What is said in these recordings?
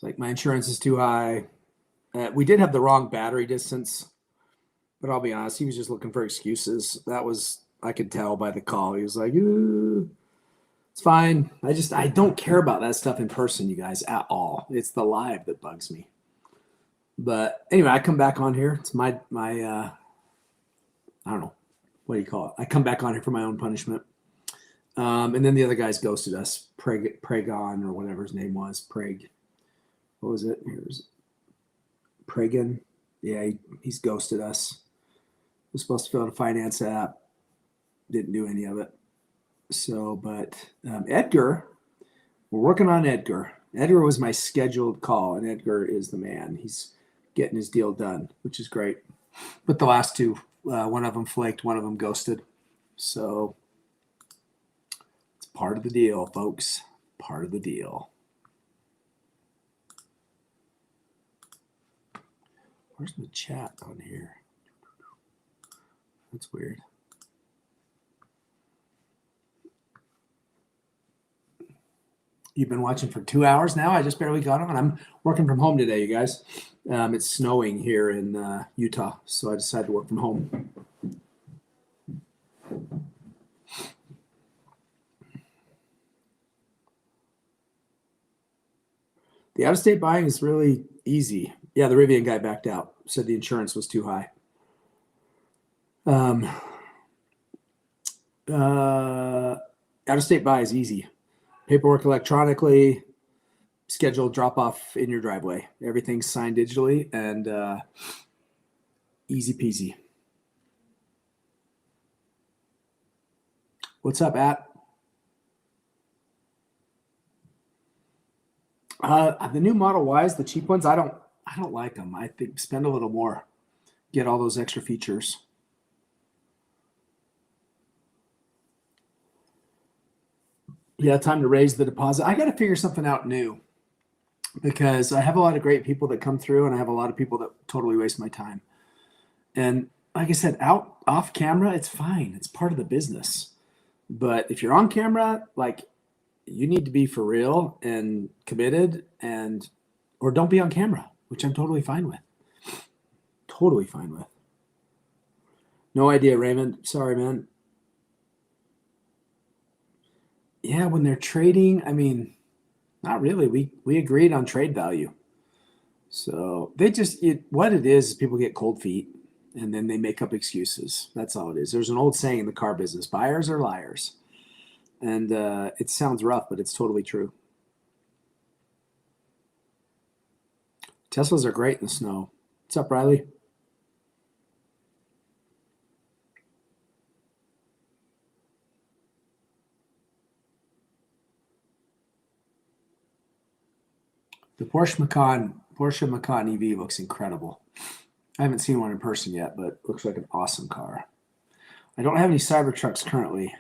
It's like, my insurance is too high. We did have the wrong battery distance, but I'll be honest, he was just looking for excuses. I could tell by the call. He was like, it's fine. I don't care about that stuff in person, you guys, at all. It's the live that bugs me. But anyway, I come back on here. It's my I don't know. What do you call it? I come back on here for my own punishment. And then the other guys ghosted us. Pregon or whatever his name was. What was it? Here's Pregan. Yeah, he's ghosted us. Was supposed to fill out a finance app. Didn't do any of it. So, but Edgar, we're working on Edgar. Edgar was my scheduled call, and Edgar is the man. He's getting his deal done, which is great. But the last two, one of them flaked, one of them ghosted. So it's part of the deal, folks. Part of the deal. Where's the chat on here? That's weird. You've been watching for 2 hours now. I just barely got on. I'm working from home today, you guys. It's snowing here in Utah, so I decided to work from home. The out-of-state buying is really easy. Yeah, the Rivian guy backed out. Said the insurance was too high. Out-of-state buy is easy. Paperwork electronically, scheduled drop-off in your driveway. Everything's signed digitally and easy peasy. What's up, At? The new Model Ys, the cheap ones, I don't like them. I think spend a little more, get all those extra features. Yeah, time to raise the deposit. I got to figure something out new because I have a lot of great people that come through and I have a lot of people that totally waste my time. And like I said, off camera, it's fine. It's part of the business. But if you're on camera, like, you need to be for real and committed, or don't be on camera, which I'm totally fine with. Totally fine with. No idea, Raymond. Sorry, man. Yeah, when they're trading, I mean, not really. We agreed on trade value. So what it is people get cold feet and then they make up excuses. That's all it is. There's an old saying in the car business, buyers are liars. And it sounds rough, but it's totally true. Teslas are great in the snow. What's up, Riley? The Porsche Macan EV looks incredible. I haven't seen one in person yet, but looks like an awesome car. I don't have any Cybertrucks currently.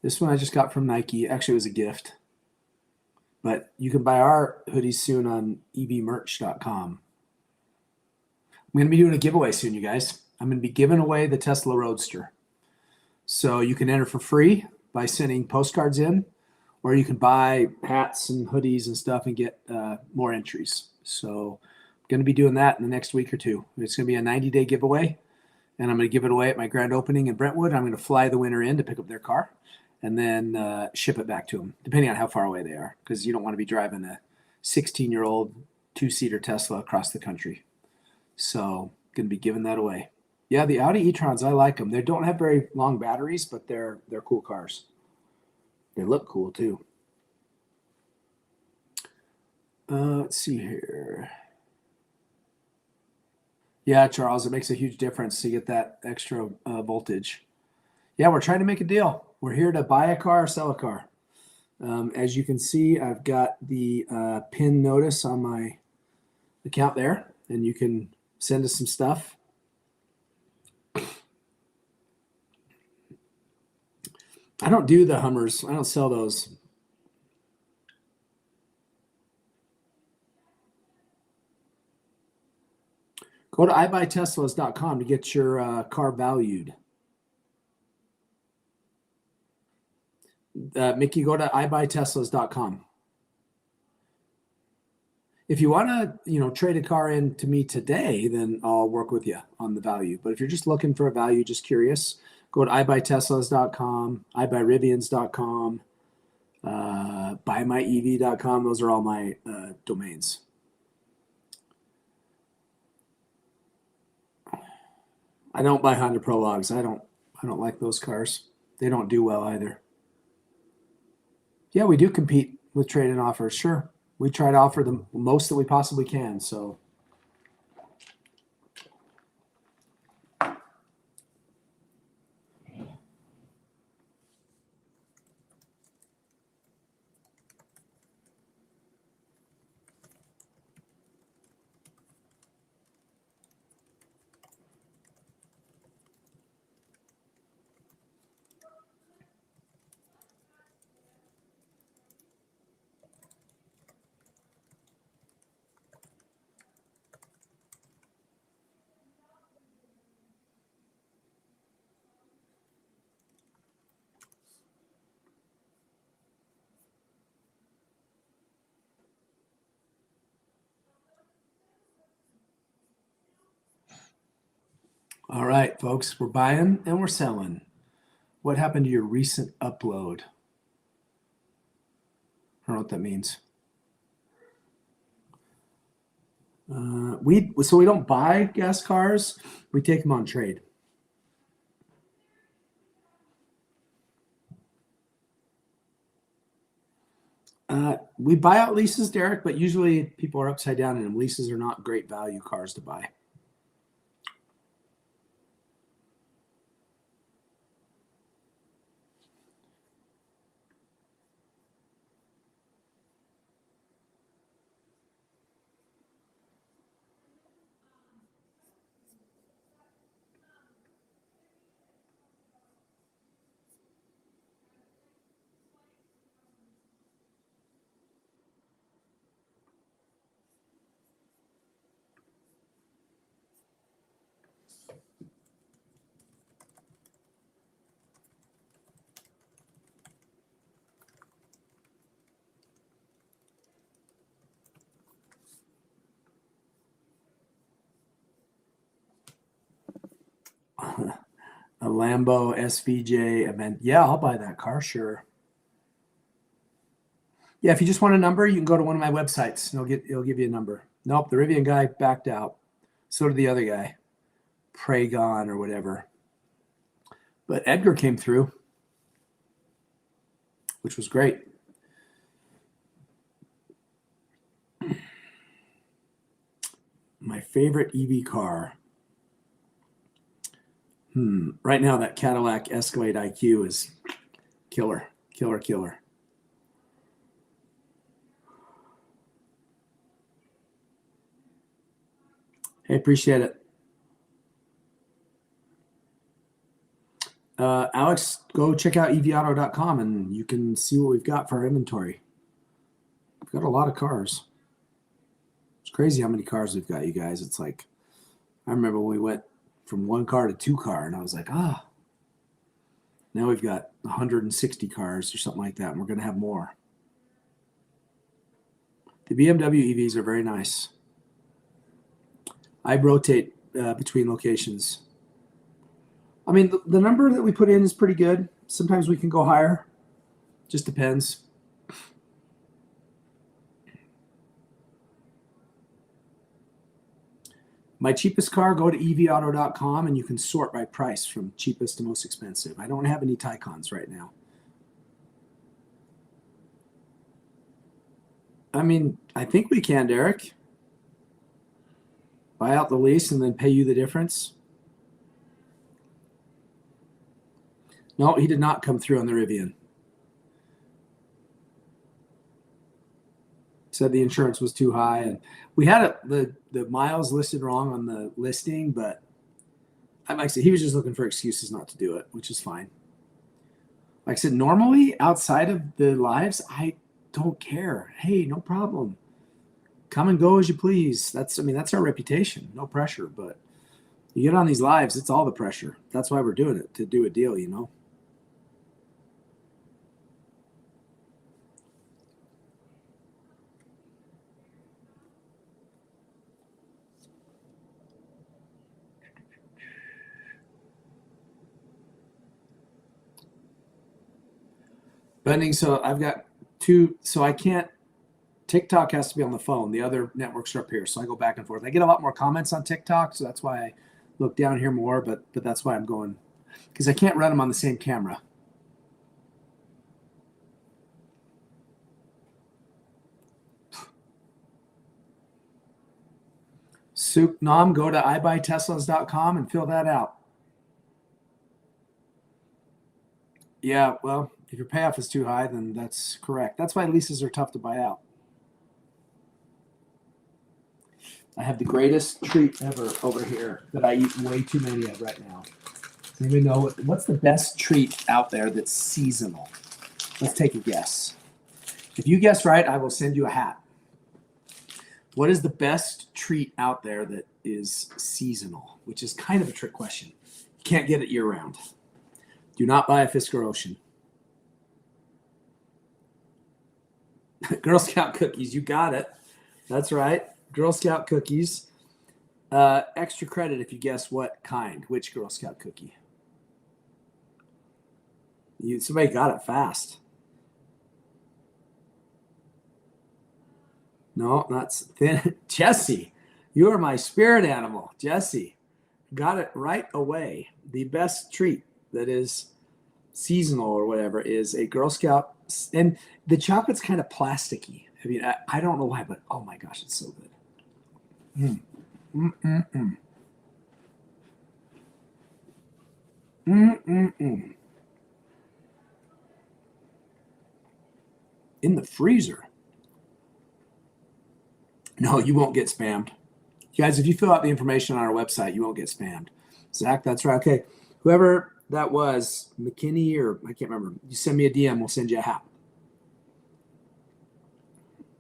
This one I just got from Nike. Actually, it was a gift. But you can buy our hoodies soon on evmerch.com. I'm going to be doing a giveaway soon, you guys. I'm going to be giving away the Tesla Roadster. So you can enter for free by sending postcards in, or you can buy hats and hoodies and stuff and get more entries. So I'm going to be doing that in the next week or two. It's going to be a 90-day giveaway, and I'm going to give it away at my grand opening in Brentwood. I'm going to fly the winner in to pick up their car and then ship it back to them, depending on how far away they are, because you don't want to be driving a 16-year-old two-seater Tesla across the country. So going to be giving that away. Yeah, the Audi e-trons, I like them. They don't have very long batteries, but they're cool cars. They look cool too. Let's see here. Yeah, Charles, it makes a huge difference to get that extra voltage. Yeah, we're trying to make a deal. We're here to buy a car or sell a car. As you can see, I've got the pin notice on my account there, and you can send us some stuff. I don't do the Hummers. I don't sell those. Go to ibuyteslas.com to get your car valued. Mickey, go to ibuyteslas.com. If you want to, trade a car in to me today, then I'll work with you on the value. But if you're just looking for a value, just curious, go to ibuyteslas.com, ibuyrivians.com, buymyev.com. Those are all my domains. I don't buy Honda Prologues. I don't like those cars. They don't do well either. Yeah, we do compete with trade-in offers. Sure. We try to offer the most that we possibly can. So all right, folks, we're buying and we're selling. What happened to your recent upload? I don't know what that means. We don't buy gas cars. We take them on trade. We buy out leases, Derek, but usually people are upside down in them. Leases are not great value cars to buy. A Lambo SVJ event. Yeah, I'll buy that car, sure. Yeah, if you just want a number, you can go to one of my websites and it'll give you a number. Nope, the Rivian guy backed out. So did the other guy, Pragon or whatever. But Edgar came through, which was great. My favorite EV car. Right now, that Cadillac Escalade IQ is killer. Hey, appreciate it. Alex, go check out evauto.com and you can see what we've got for our inventory. We've got a lot of cars. It's crazy how many cars we've got, you guys. It's like, I remember when we went from one car to two car, and I was like, now we've got 160 cars or something like that, and we're going to have more. The BMW EVs are very nice. I rotate between locations. I mean, the number that we put in is pretty good. Sometimes we can go higher. Just depends. My cheapest car, go to evauto.com and you can sort by price from cheapest to most expensive. I don't have any Taycans right now. I mean, I think we can, Derek. Buy out the lease and then pay you the difference. No, he did not come through on the Rivian. Said the insurance was too high, and we had the miles listed wrong on the listing, but like I said, he was just looking for excuses not to do it, which is fine. Like I said, normally outside of the lives, I don't care. Hey, no problem. Come and go as you please. That's our reputation. No pressure, but you get on these lives, it's all the pressure. That's why we're doing it, to do a deal, you know. Bending, so I've got two, so I can't, TikTok has to be on the phone. The other networks are up here. So I go back and forth. I get a lot more comments on TikTok, so that's why I look down here more, but that's why I'm going, because I can't run them on the same camera. Soup Nom, go to ibuyteslas.com and fill that out. Yeah, well, if your payoff is too high, then that's correct. That's why leases are tough to buy out. I have the greatest treat ever over here that I eat way too many of right now. Does anybody know what's the best treat out there that's seasonal? Let's take a guess. If you guess right, I will send you a hat. What is the best treat out there that is seasonal? Which is kind of a trick question. You can't get it year round. Do not buy a Fisker Ocean. Girl Scout cookies, you got it. That's right. Girl Scout cookies. Extra credit if you guess what kind, which Girl Scout cookie. Somebody got it fast. No, not thin. Jesse, you are my spirit animal. Jesse, got it right away. The best treat that is seasonal or whatever is a Girl Scout, and the chocolate's kind of plasticky. I mean, I don't know why, but oh my gosh, it's so good. Mm. Mm-mm-mm. Mm-mm-mm. In the freezer. No, you won't get spammed. You guys, if you fill out the information on our website, you won't get spammed. Zach, that's right. Okay. Whoever that was, McKinney or I can't remember, you send me a DM, we'll send you a hat.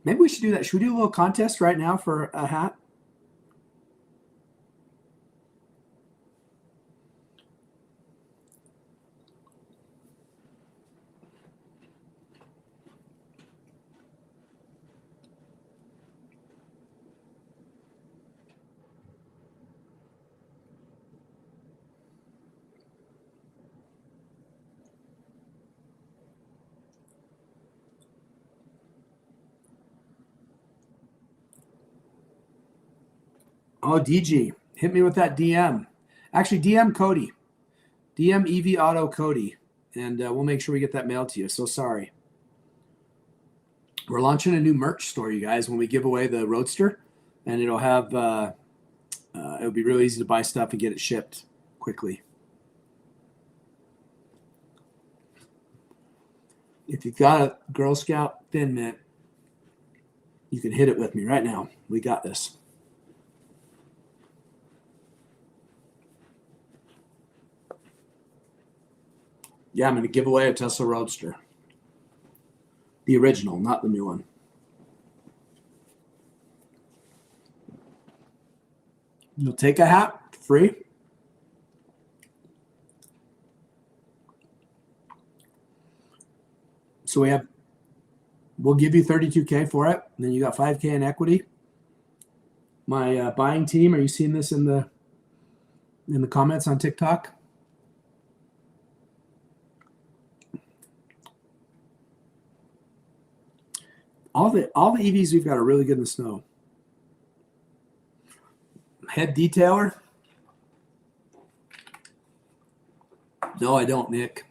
Maybe we should do that. Should we do a little contest right now for a hat? Oh, DG, hit me with that DM. Actually, DM Cody. DM EV Auto Cody, and we'll make sure we get that mailed to you. So sorry. We're launching a new merch store, you guys, when we give away the Roadster, and it'll have it'll be really easy to buy stuff and get it shipped quickly. If you've got a Girl Scout Thin Mint, you can hit it with me right now. We got this. Yeah, I'm going to give away a Tesla Roadster. The original, not the new one. You'll take a hat free. So we'll give you $32K for it. And then you got $5K in equity. My buying team, are you seeing this in the comments on TikTok? All the EVs we've got are really good in the snow. Head detailer? No, I don't, Nick.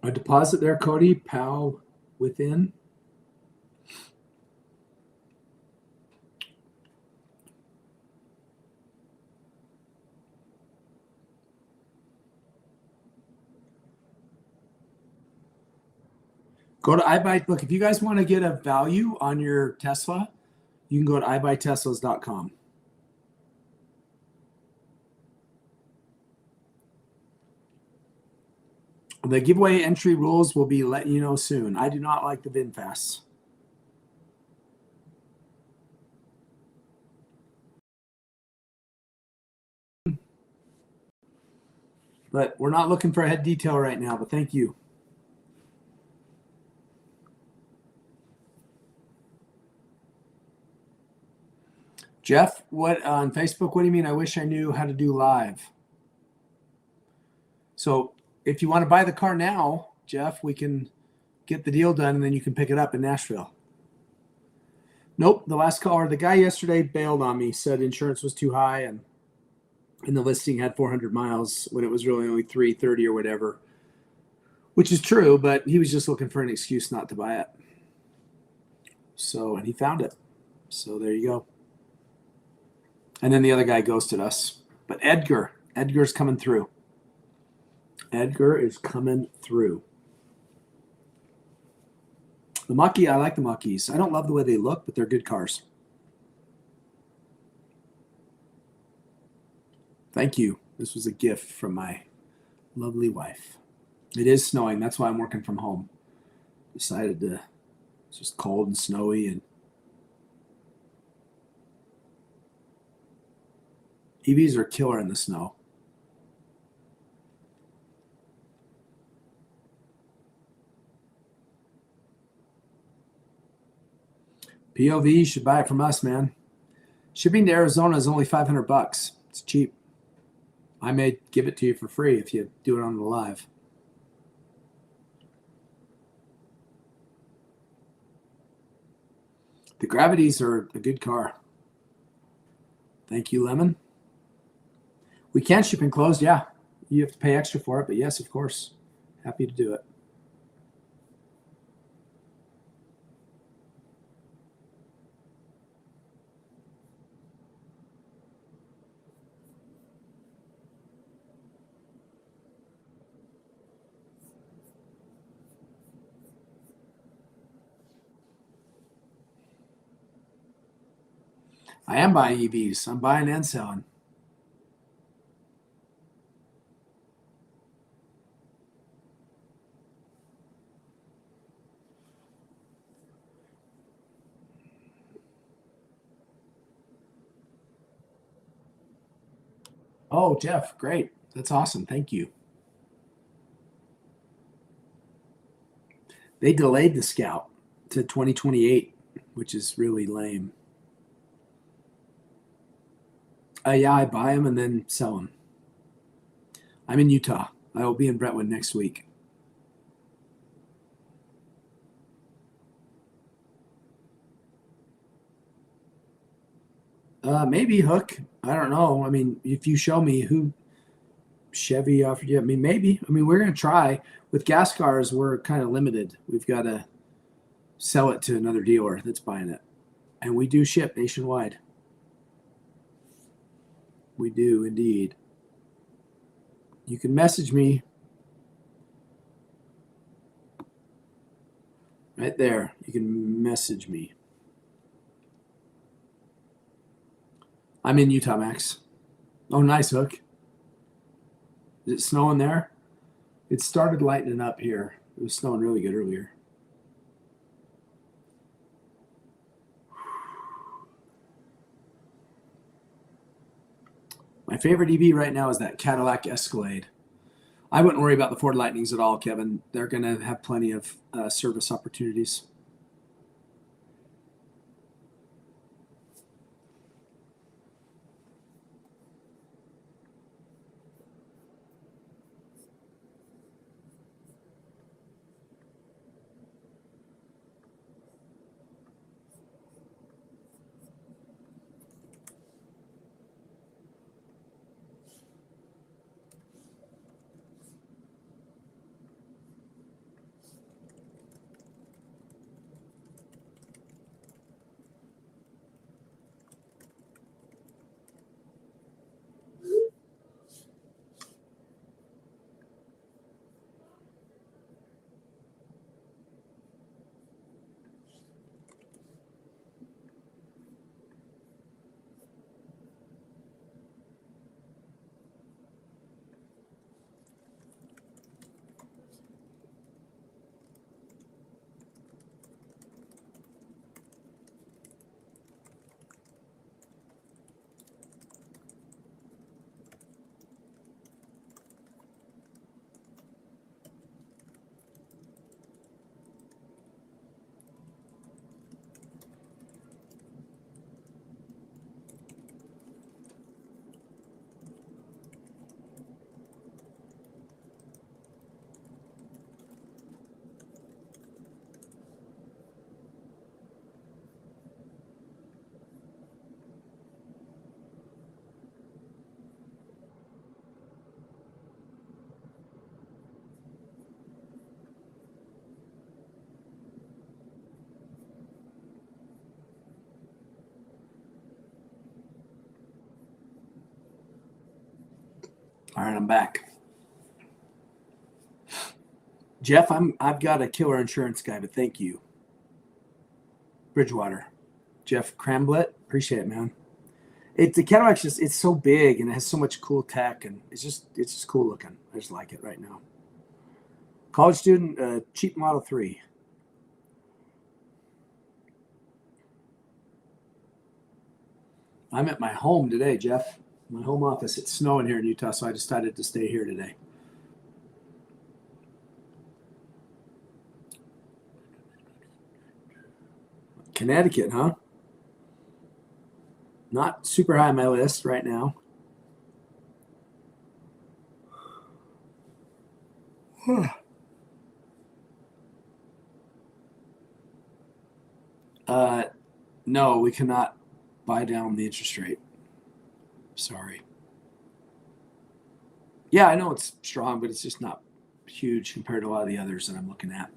A deposit there, Cody. POW within. Go to iBuy. Look, if you guys want to get a value on your Tesla, you can go to ibuyteslas.com. The giveaway entry rules will be letting you know soon. I do not like the VinFasts. But we're not looking for a head detail right now, but thank you. Jeff, what on Facebook? What do you mean? I wish I knew how to do live. So if you want to buy the car now, Jeff, we can get the deal done and then you can pick it up in Nashville. Nope. The last caller, the guy yesterday bailed on me, said insurance was too high and the listing had 400 miles when it was really only 330 or whatever, which is true, but he was just looking for an excuse not to buy it. So, and he found it. So there you go. And then the other guy ghosted us. But Edgar's coming through. Edgar is coming through. The Mach-E, I like the Mach-E's. I don't love the way they look, but they're good cars. Thank you. This was a gift from my lovely wife. It is snowing. That's why I'm working from home. Decided to, it's just cold and snowy and EVs are killer in the snow. POV, you should buy it from us, man. Shipping to Arizona is only $500. It's cheap. I may give it to you for free if you do it on the live. The Gravities are a good car. Thank you, Lemon. We can ship enclosed, yeah. You have to pay extra for it, but yes, of course. Happy to do it. I am buying EVs. I'm buying and selling. Oh, Jeff, great. That's awesome. Thank you. They delayed the Scout to 2028, which is really lame. Yeah, I buy them and then sell them. I'm in Utah. I will be in Brentwood next week. Maybe Hook. I don't know. I mean, if you show me who Chevy offered you, I mean, maybe. I mean, we're going to try. With gas cars, we're kind of limited. We've got to sell it to another dealer that's buying it. And we do ship nationwide. We do indeed. You can message me right there. You can message me. I'm in Utah, Max. Oh, nice, Hook. Is it snowing there? It started lightening up here. It was snowing really good earlier. My favorite EV right now is that Cadillac Escalade. I wouldn't worry about the Ford Lightnings at all, Kevin. They're going to have plenty of service opportunities. All right, I'm back. Jeff, I've got a killer insurance guy, but thank you. Bridgewater. Jeff Cramblett. Appreciate it, man. The Cadillac's just, it's so big and it has so much cool tech, and it's just cool looking. I just like it right now. College student, cheap Model 3. I'm at my home today, Jeff. My home office. It's snowing here in Utah, so I decided to stay here today. Connecticut, huh? Not super high on my list right now. No, we cannot buy down the interest rate. Sorry. Yeah, I know it's strong, but it's just not huge compared to a lot of the others that I'm looking at.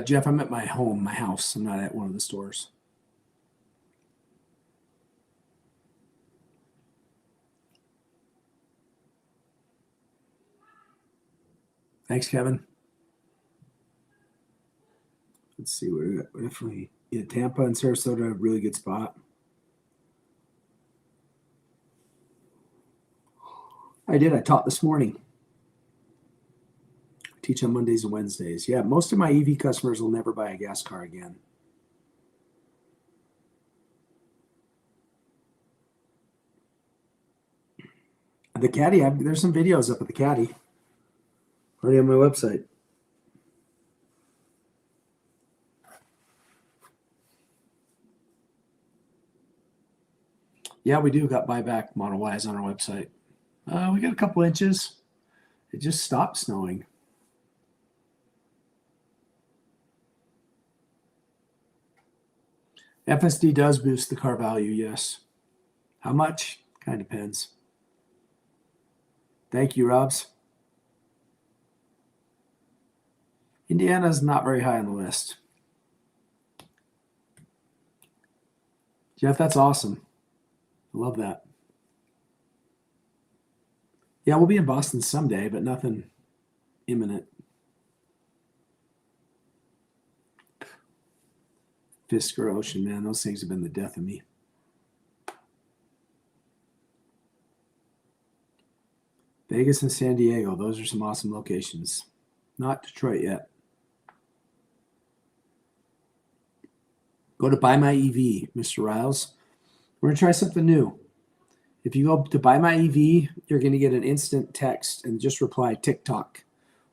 Jeff, I'm at my home, my house. I'm not at one of the stores. Thanks, Kevin. Let's see, we're definitely Tampa and Sarasota, really good spot. I taught this morning. I teach on Mondays and Wednesdays. Yeah, most of my EV customers will never buy a gas car again. The Caddy, there's some videos up at the Caddy. Already on my website. Yeah, we do got buyback Model Ys on our website. We got a couple inches. It just stopped snowing. FSD does boost the car value, yes. How much? Kind of depends. Thank you, Robs. Indiana's not very high on the list. Jeff, that's awesome. I love that. Yeah, we'll be in Boston someday, but nothing imminent. Fisker Ocean, man, those things have been the death of me. Vegas and San Diego, those are some awesome locations. Not Detroit yet. Go to Buy My EV, Mr. Riles. We're going to try something new. If you go to Buy My EV, you're going to get an instant text and just reply TikTok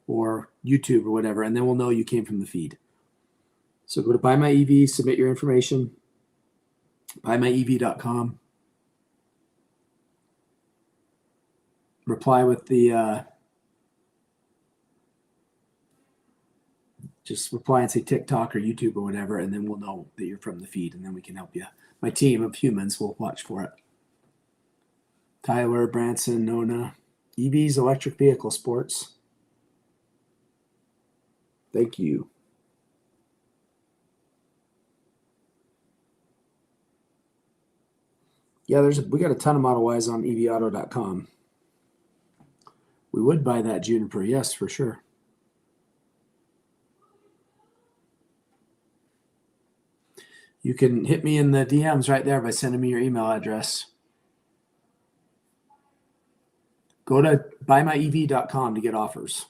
or YouTube or whatever, and then we'll know you came from the feed. So go to Buy My EV, submit your information, buymyev.com. Reply with the just reply and say TikTok or YouTube or whatever, and then we'll know that you're from the feed, and then we can help you. My team of humans will watch for it. Tyler, Branson, Nona, EVs, electric vehicle sports. Thank you. Yeah, we got a ton of Model Ys on evauto.com. We would buy that Juniper, yes, for sure. You can hit me in the DMs right there by sending me your email address. Go to buymyev.com to get offers.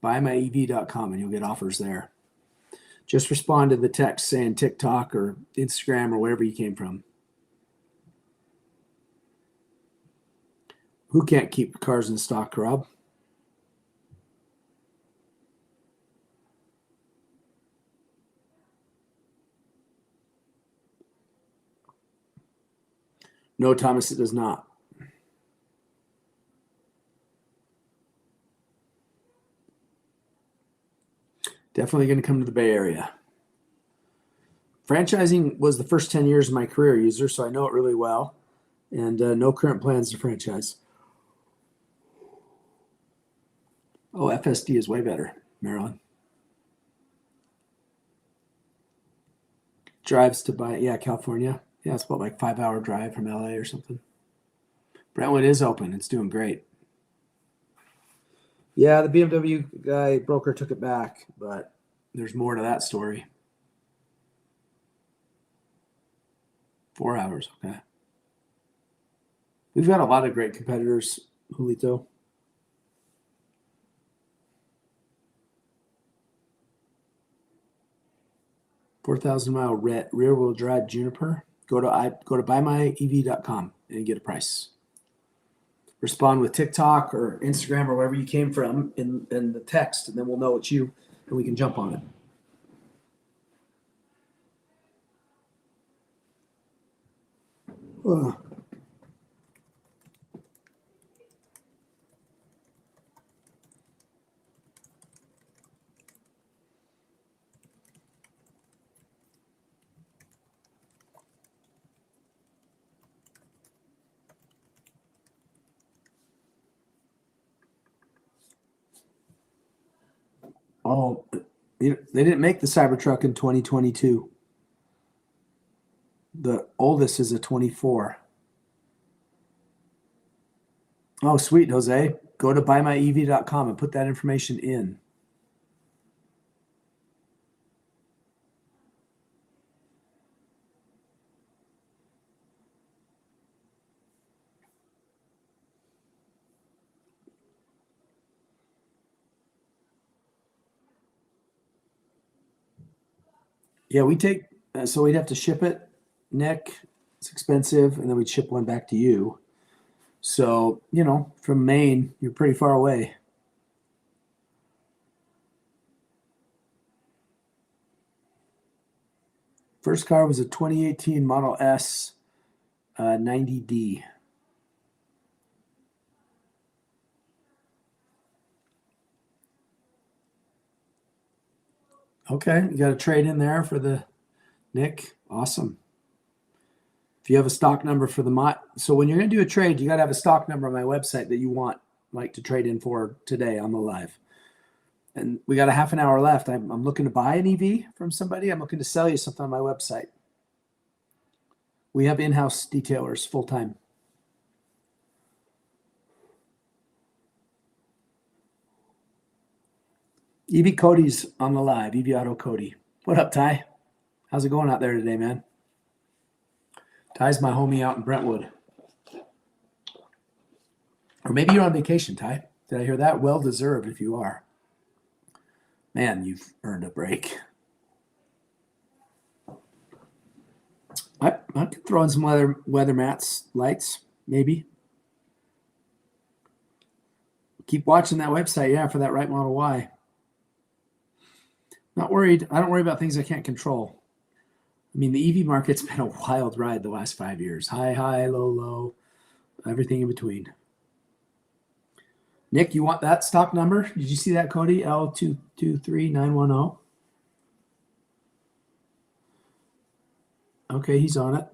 Buymyev.com and you'll get offers there. Just respond to the text saying TikTok or Instagram or wherever you came from. Who can't keep cars in stock, Rob? No, Thomas, it does not. Definitely going to come to the Bay Area. Franchising was the first 10 years of my career, user, so I know it really well. And no current plans to franchise. Oh, FSD is way better, Maryland. Drives to California. Yeah, it's about like 5-hour drive from LA or something. Brentwood is open. It's doing great. Yeah, the BMW guy broker took it back, but there's more to that story. 4 hours, okay. We've got a lot of great competitors, Julito. $4,000-mile rear-wheel drive Juniper. Go to buymyev.com and get a price. Respond with TikTok or Instagram or wherever you came from in the text, and then we'll know it's you, and we can jump on it. Oh, they didn't make the Cybertruck in 2022. The oldest is a 24. Oh, sweet, Jose. Go to buymyev.com and put that information in. Yeah, we take, so we'd have to ship it, Nick. It's expensive, and then we'd ship one back to you. So, from Maine, you're pretty far away. First car was a 2018 Model S 90D. Okay, you got a trade in there for the Nick. Awesome. If you have a stock number for the so when you're going to do a trade, you got to have a stock number on my website that you want to trade in for today on the live. And we got a half an hour left. I'm looking to buy an EV from somebody. I'm looking to sell you something on my website. We have in-house detailers full time. EV Cody's on the live. EV Auto Cody. What up, Ty? How's it going out there today, man? Ty's my homie out in Brentwood. Or maybe you're on vacation, Ty. Did I hear that? Well deserved if you are. Man, you've earned a break. I could throw in some weather mats, lights, maybe. Keep watching that website, for that right Model Y. Not worried. I don't worry about things I can't control. I mean, the EV market's been a wild ride the last 5 years. High, low, low, everything in between. Nick, you want that stock number? Did you see that, Cody? L223910. Okay, he's on it.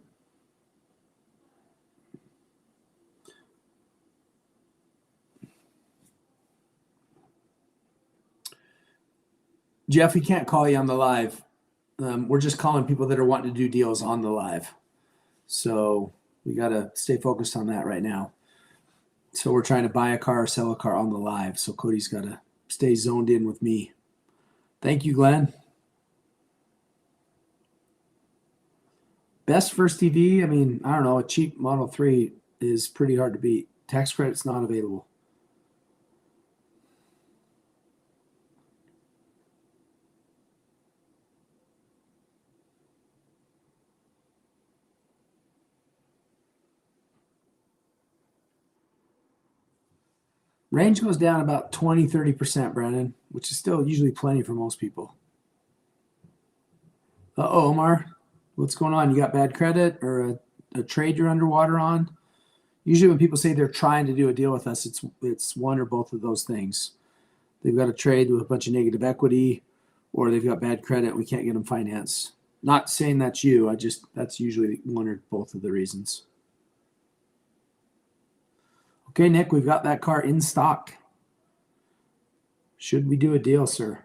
Jeff, we can't call you on the live. We're just calling people that are wanting to do deals on the live. So we got to stay focused on that right now. So we're trying to buy a car or sell a car on the live. So Cody's got to stay zoned in with me. Thank you, Glenn. Best first EV, I mean, I don't know, a cheap Model 3 is pretty hard to beat. Tax credit's not available. Range goes down about 20, 30%, Brandon, which is still usually plenty for most people. Uh-oh, Omar. What's going on? You got bad credit or a trade you're underwater on? Usually when people say they're trying to do a deal with us, it's one or both of those things. They've got a trade with a bunch of negative equity, or they've got bad credit. We can't get them financed. Not saying that's you. That's usually one or both of the reasons. Okay, Nick, we've got that car in stock. Should we do a deal, sir?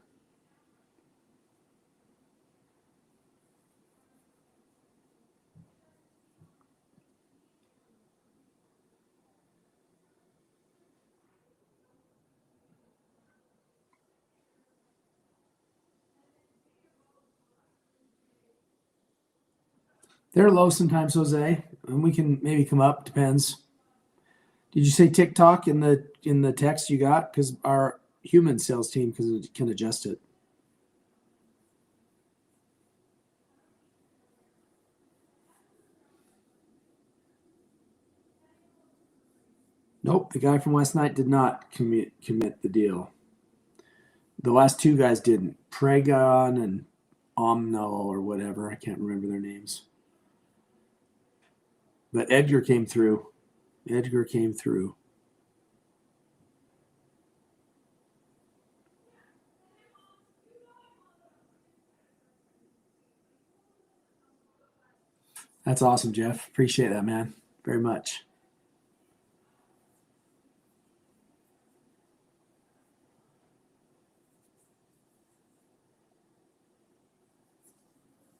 They're low sometimes, Jose, and we can maybe come up. Depends. Did you say TikTok in the text you got? Because our human sales team can adjust it. Nope, the guy from last night did not commit the deal. The last two guys didn't. Pregon and Omno or whatever. I can't remember their names. But Edgar came through. Edgar came through. That's awesome, Jeff. Appreciate that, man. Very much.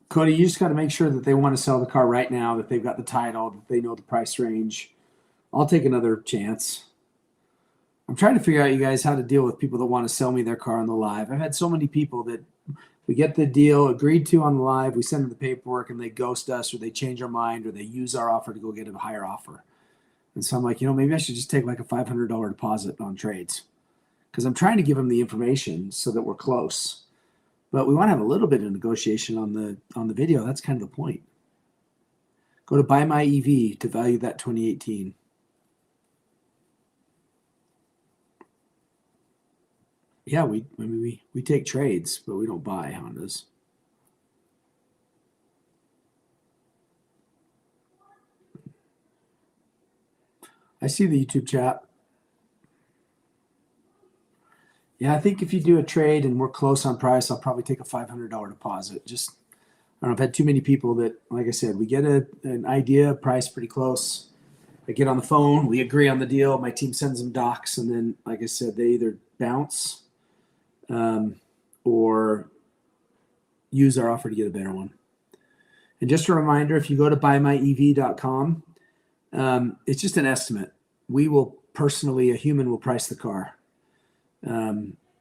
Cody, you just got to make sure that they want to sell the car right now, that they've got the title, that they know the price range. I'll take another chance. I'm trying to figure out, you guys, how to deal with people that want to sell me their car on the live. I've had so many people that we get the deal agreed to on the live, we send them the paperwork, and they ghost us, or they change our mind, or they use our offer to go get a higher offer. And so I'm like, maybe I should just take like a $500 deposit on trades, because I'm trying to give them the information so that we're close. But we want to have a little bit of negotiation on the video. That's kind of the point. Go to Buy My EV to value that 2018. Yeah, we take trades, but we don't buy Hondas. I see the YouTube chat. Yeah, I think if you do a trade and we're close on price, I'll probably take a $500 deposit. Just, I don't know, I've had too many people that, like I said, we get an idea, price pretty close. I get on the phone, we agree on the deal. My team sends them docs, and then, like I said, they either bounce or use our offer to get a better one. And just a reminder, if you go to buymyev.com, it's just an estimate. We will personally, a human will price the car.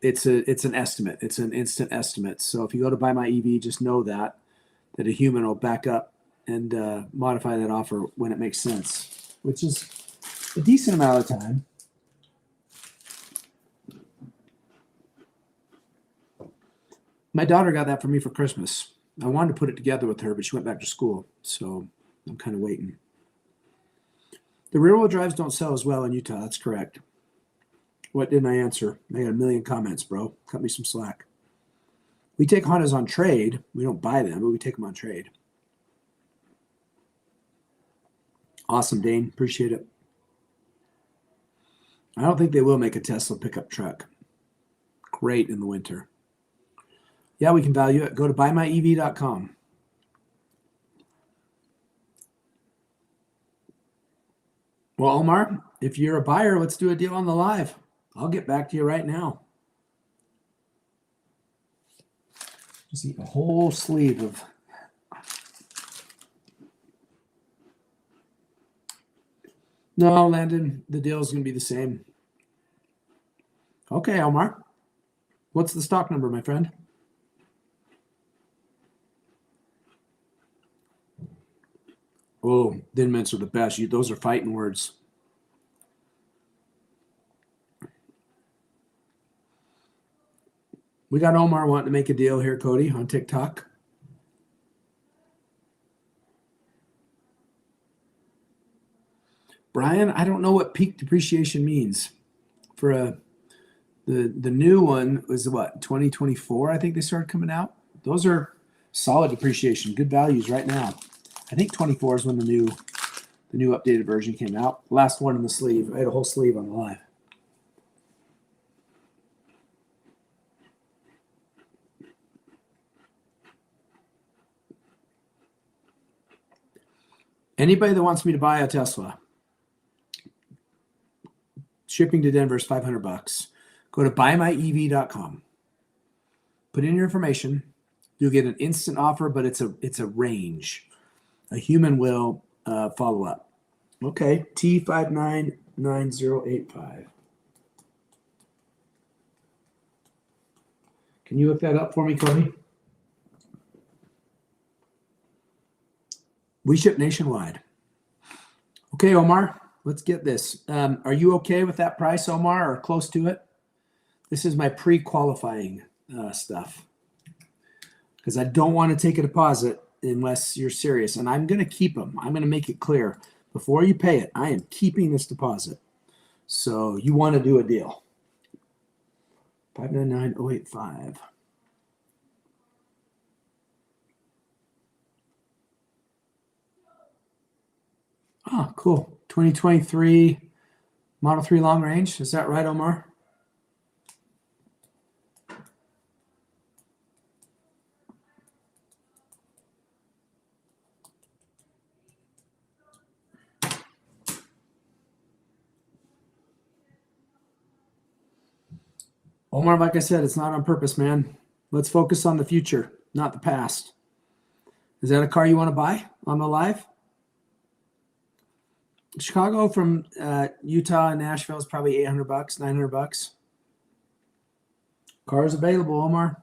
It's an estimate. It's an instant estimate. So if you go to Buy My EV, just know that a human will back up and modify that offer when it makes sense, which is a decent amount of time. My daughter got that for me for Christmas. I wanted to put it together with her, but she went back to school, so I'm kind of waiting. The rear-wheel drives don't sell as well in Utah. That's correct. What didn't I answer? I got a million comments, bro. Cut me some slack. We take Hondas on trade. We don't buy them, but we take them on trade. Awesome, Dane. Appreciate it. I don't think they will make a Tesla pickup truck. Great in the winter. Yeah, we can value it. Go to buymyev.com. Well, Omar, if you're a buyer, let's do a deal on the live. I'll get back to you right now. Just eat a whole sleeve of. No, Landon, the deal is going to be the same. Okay, Omar. What's the stock number, my friend? Oh, Thin Mints are the best. Those are fighting words. We got Omar wanting to make a deal here, Cody, on TikTok. Brian, I don't know what peak depreciation means. For the new one was what, 2024? I think they started coming out. Those are solid depreciation, good values right now. I think 24 is when the new updated version came out. Last one in the sleeve. I had a whole sleeve on the live. Anybody that wants me to buy a Tesla, shipping to Denver is $500. Go to buymyev.com. Put in your information. You'll get an instant offer, but it's a range. A human will follow up. Okay, T599085. Can you look that up for me, Cody? We ship nationwide. Okay, Omar, let's get this. Are you okay with that price, Omar, or close to it? This is my pre-qualifying stuff because I don't want to take a deposit unless you're serious. And I'm going to keep them. I'm going to make it clear. Before you pay it, I am keeping this deposit. So you want to do a deal. 599085. Oh, cool. 2023 Model 3 long range. Is that right, Omar? Omar, like I said, it's not on purpose, man. Let's focus on the future, not the past. Is that a car you want to buy on the live? Chicago from Utah and Nashville is probably $800, $900. Cars available, Omar.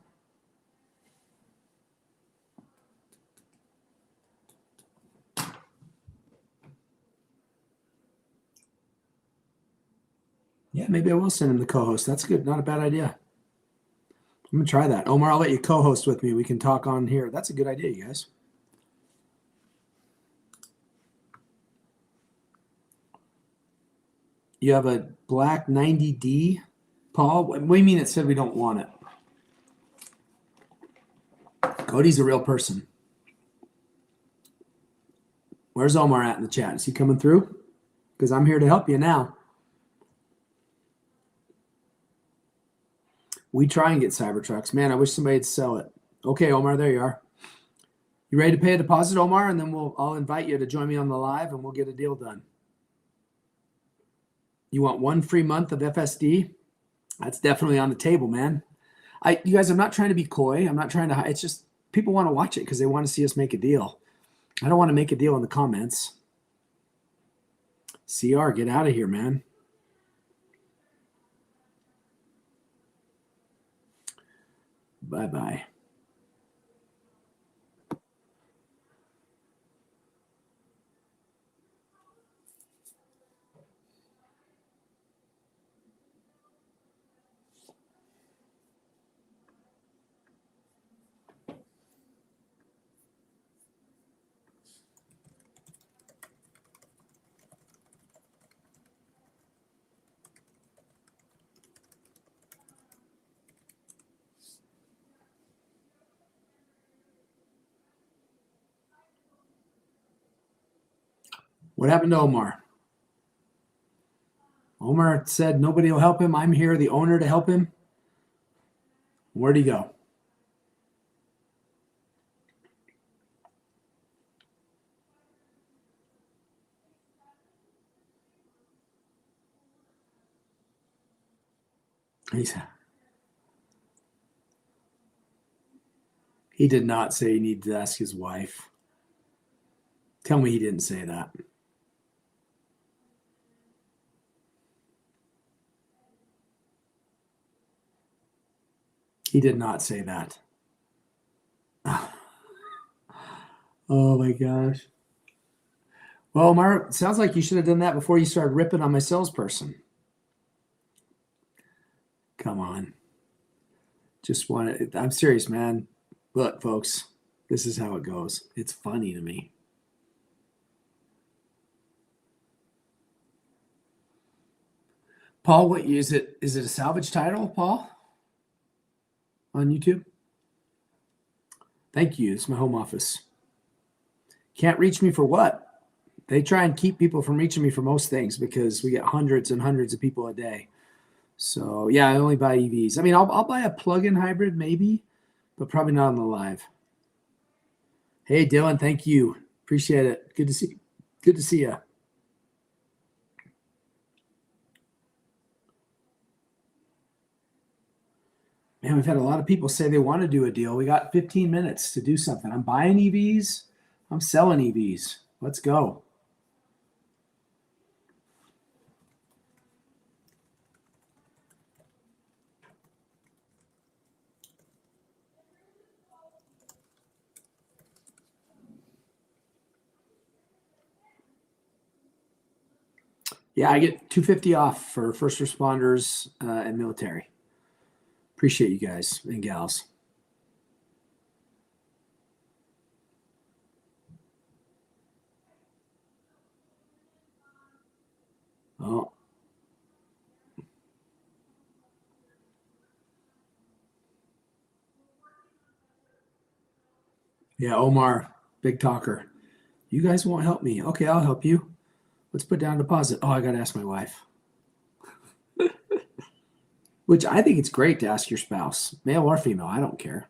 Yeah, maybe I will send him the co-host. That's good. Not a bad idea. I'm going to try that. Omar, I'll let you co-host with me. We can talk on here. That's a good idea, you guys. You have a black 90D, Paul? What do you mean it said we don't want it? Cody's a real person. Where's Omar at in the chat? Is he coming through? Because I'm here to help you now. We try and get Cybertrucks. Man, I wish somebody'd sell it. Okay, Omar, there you are. You ready to pay a deposit, Omar? And then I'll invite you to join me on the live and we'll get a deal done. You want 1 free month of FSD? That's definitely on the table, man. You guys, I'm not trying to be coy. I'm not trying to. It's just people want to watch it because they want to see us make a deal. I don't want to make a deal in the comments. CR, get out of here, man. Bye-bye. What happened to Omar? Omar said nobody will help him. I'm here, the owner, to help him. Where'd he go? He did not say he needed to ask his wife. Tell me he didn't say that. He did not say that. Oh my gosh. Well, Omar, sounds like you should have done that before you started ripping on my salesperson. Come on. Just want to, I'm serious, man. Look, folks, this is how it goes. It's funny to me. Paul, what is it? Is it a salvage title, Paul? On YouTube? Thank you. It's my home office. Can't reach me for what? They try and keep people from reaching me for most things because we get hundreds and hundreds of people a day. So yeah, I only buy EVs. I mean, I'll buy a plug-in hybrid maybe, but probably not on the live. Hey, Dylan, thank you. Appreciate it. Good to see. Good to see you. Man, we've had a lot of people say they want to do a deal. We got 15 minutes to do something. I'm buying EVs. I'm selling EVs. Let's go. Yeah, I get $250 off for first responders and military. Appreciate you guys and gals. Oh. Yeah, Omar, big talker. You guys won't help me. Okay, I'll help you. Let's put down a deposit. Oh, I got to ask my wife. Which I think it's great to ask your spouse, male or female. I don't care.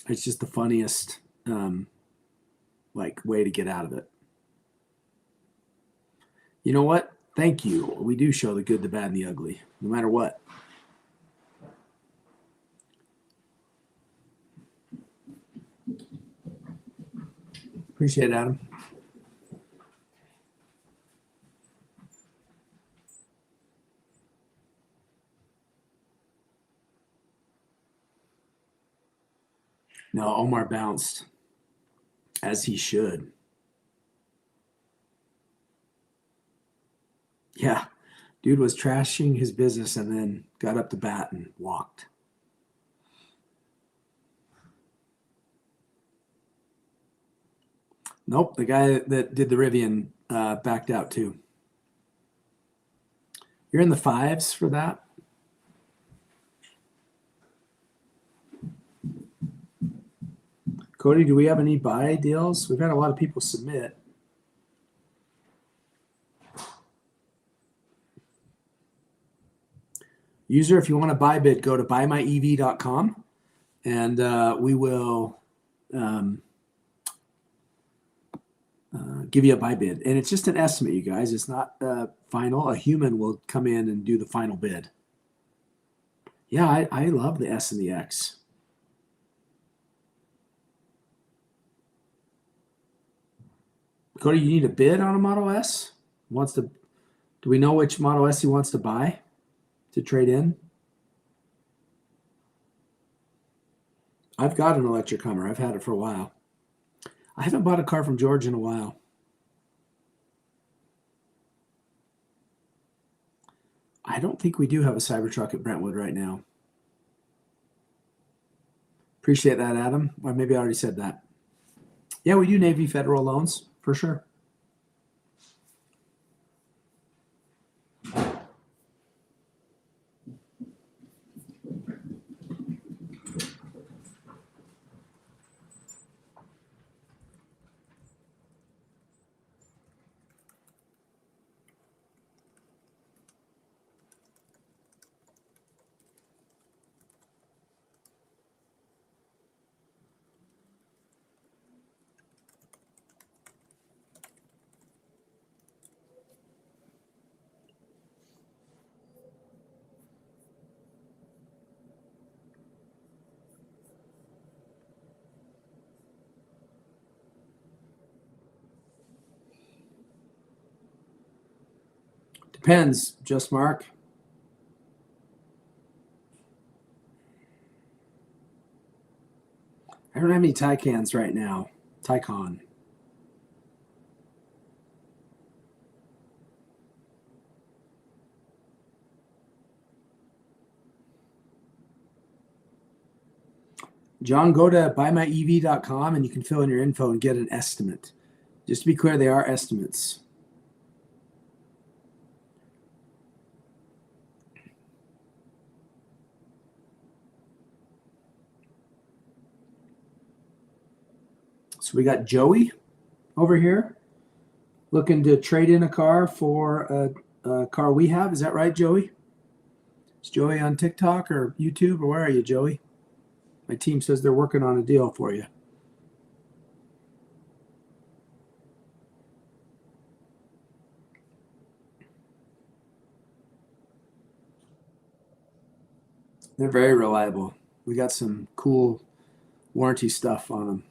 It's just the funniest way to get out of it. You know what? Thank you. We do show the good, the bad, and the ugly, no matter what. Appreciate it, Adam. No, Omar bounced, as he should. Yeah, dude was trashing his business and then got up to bat and walked. Nope, the guy that did the Rivian backed out too. You're in the fives for that? Cody, do we have any buy deals? We've had a lot of people submit. User, if you want to buy bid, go to buymyev.com and we will give you a buy bid. And it's just an estimate, you guys. It's not final. A human will come in and do the final bid. Yeah, I love the S and the X. Cody, you need a bid on a Model S? Do we know which Model S he wants to buy to trade in? I've got an electric Hummer. I've had it for a while. I haven't bought a car from George in a while. I don't think we do have a Cybertruck at Brentwood right now. Appreciate that, Adam. Or maybe I already said that. Yeah, we do Navy Federal loans for sure. Depends, just Mark. I don't have any Taycans right now. Taycan. John, go to buymyev.com and you can fill in your info and get an estimate. Just to be clear, they are estimates. So we got Joey over here looking to trade in a car for a car we have. Is that right, Joey? Is Joey on TikTok or YouTube, or where are you, Joey? My team says they're working on a deal for you. They're very reliable. We got some cool warranty stuff on them.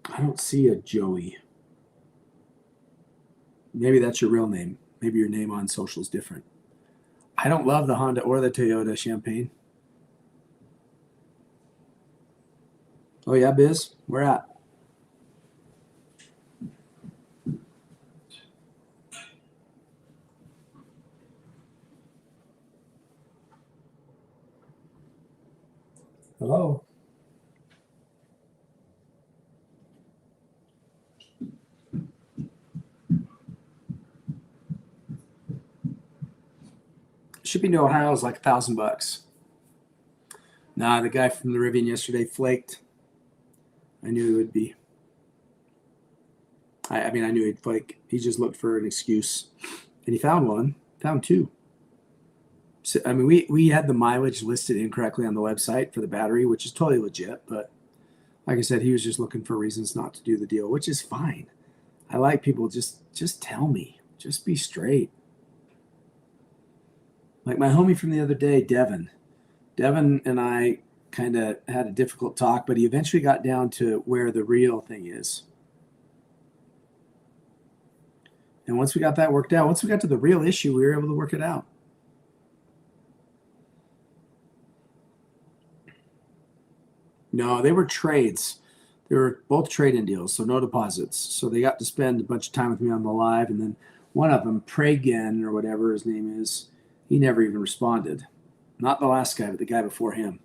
I don't see a Joey. Maybe that's your real name. Maybe your name on social is different. I don't love the Honda or the Toyota Champagne. Oh, yeah, Biz? Where at? Hello? Shipping to Ohio is like $1,000. Nah, the guy from the Rivian yesterday flaked. I knew it would be. I mean, I knew he'd flake. He just looked for an excuse. And he found one, found two. So, I mean, we had the mileage listed incorrectly on the website for the battery, which is totally legit. But like I said, he was just looking for reasons not to do the deal, which is fine. I like people just tell me. Just be straight. Like my homie from the other day, Devin. Devin and I kind of had a difficult talk, but he eventually got down to where the real thing is. And once we got that worked out, once we got to the real issue, we were able to work it out. No, they were trades. They were both trade-in deals, so no deposits. So they got to spend a bunch of time with me on the live, and then one of them, Pragen or whatever his name is, he never even responded. Not the last guy, but the guy before him.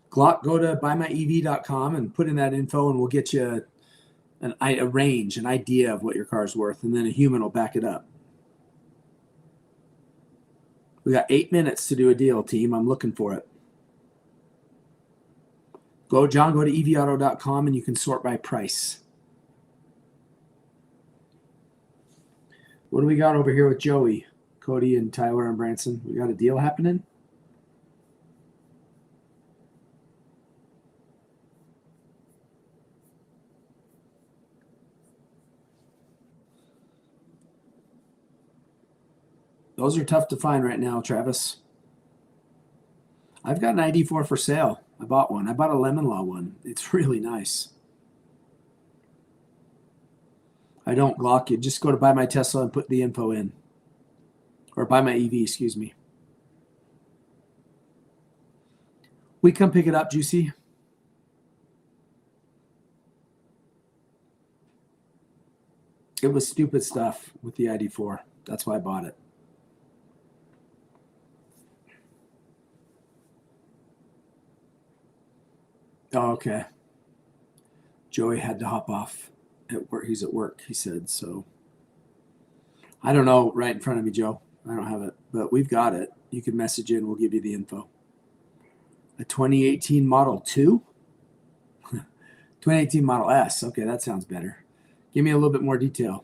Glock, go to buymyev.com and put in that info, and we'll get you a range, an idea of what your car's worth, and then a human will back it up. We got 8 minutes to do a deal, team. I'm looking for it. John, go to evauto.com and you can sort by price. What do we got over here with Joey, Cody, and Tyler and Branson? We got a deal happening? Those are tough to find right now, Travis. I've got an ID4 for sale. I bought one. I bought a Lemon Law one. It's really nice. I don't Glock you. Just go to Buy My Tesla and put the info in. Or Buy My EV, excuse me. We come pick it up, Juicy. It was stupid stuff with the ID4. That's why I bought it. Oh, okay. Joey had to hop off at work. He's at work, he said. So I don't know right in front of me, Joe. I don't have it, but we've got it. You can message in. We'll give you the info. A 2018 Model 2? 2018 Model S. Okay, that sounds better. Give me a little bit more detail.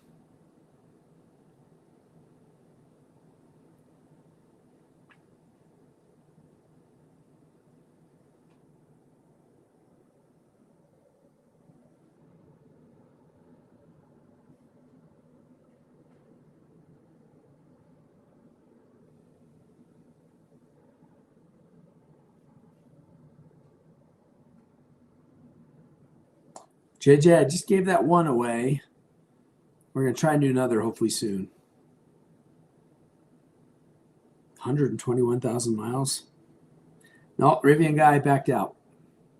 JJ, I just gave that one away. We're going to try and do another hopefully soon. 121,000 miles. No, Rivian guy backed out.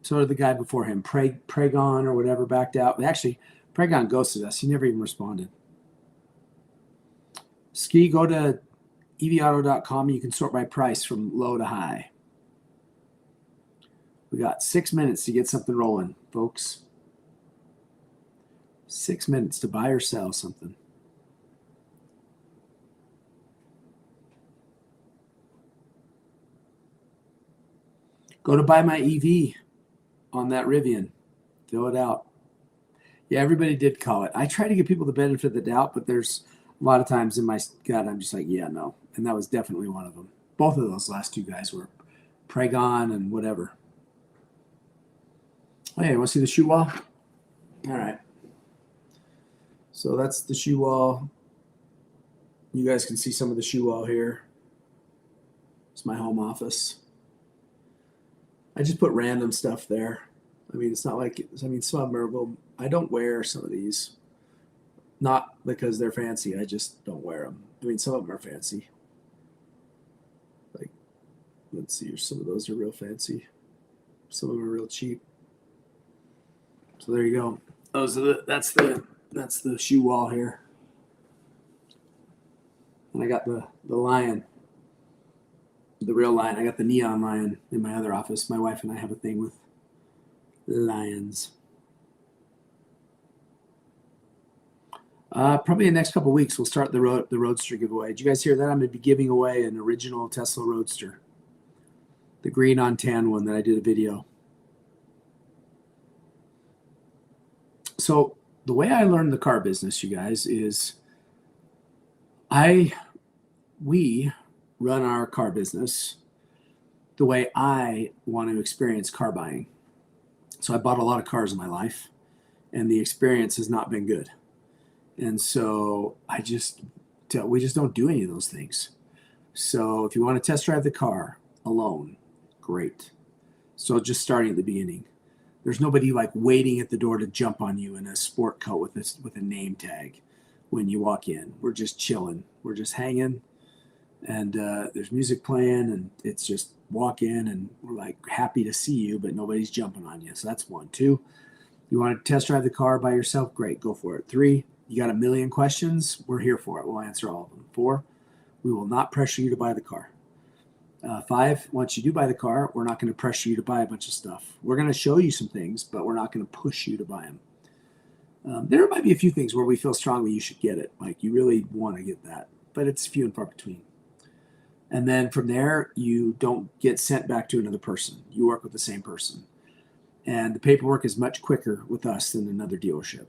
So did the guy before him. Pregon or whatever backed out. Actually, Pregon ghosted us. He never even responded. Ski, go to evauto.com. You can sort by price from low to high. We got 6 minutes to get something rolling, folks. 6 minutes to buy or sell something. Go to buy my EV on that Rivian. Fill it out. Yeah, everybody did call it. I try to give people the benefit of the doubt, but there's a lot of times in my gut, I'm just like, yeah, no. And that was definitely one of them. Both of those last two guys were Pregon and whatever. Hey, you want to see the shoe wall? All right. So that's the shoe wall. You guys can see some of the shoe wall here. It's my home office. I just put random stuff there. I mean, it's not like, some of them are, well, I don't wear some of these. Not because they're fancy. I just don't wear them. I mean, some of them are fancy. Like, let's see, some of those are real fancy. Some of them are real cheap. So there you go. That's the shoe wall here. And I got the lion. The real lion. I got the neon lion in my other office. My wife and I have a thing with lions. Probably in the next couple of weeks, we'll start the Roadster giveaway. Did you guys hear that? I'm going to be giving away an original Tesla Roadster. The green on tan one that I did a video. So the way I learned the car business, you guys, is we run our car business the way I want to experience car buying. So I bought a lot of cars in my life, and the experience has not been good. And so we just don't do any of those things. So if you want to test drive the car alone, great. So just starting at the beginning. There's nobody like waiting at the door to jump on you in a sport coat with a name tag when you walk in. We're just chilling. We're just hanging, and there's music playing, and it's just walk in, and we're like happy to see you, but nobody's jumping on you. So that's 1. 2, you want to test drive the car by yourself? Great, go for it. 3, you got a million questions? We're here for it. We'll answer all of them. 4, we will not pressure you to buy the car. 5, once you do buy the car, we're not going to pressure you to buy a bunch of stuff. We're going to show you some things, but we're not going to push you to buy them. There might be a few things where we feel strongly you should get it. Like you really want to get that, but it's few and far between. And then from there, you don't get sent back to another person. You work with the same person. And the paperwork is much quicker with us than another dealership.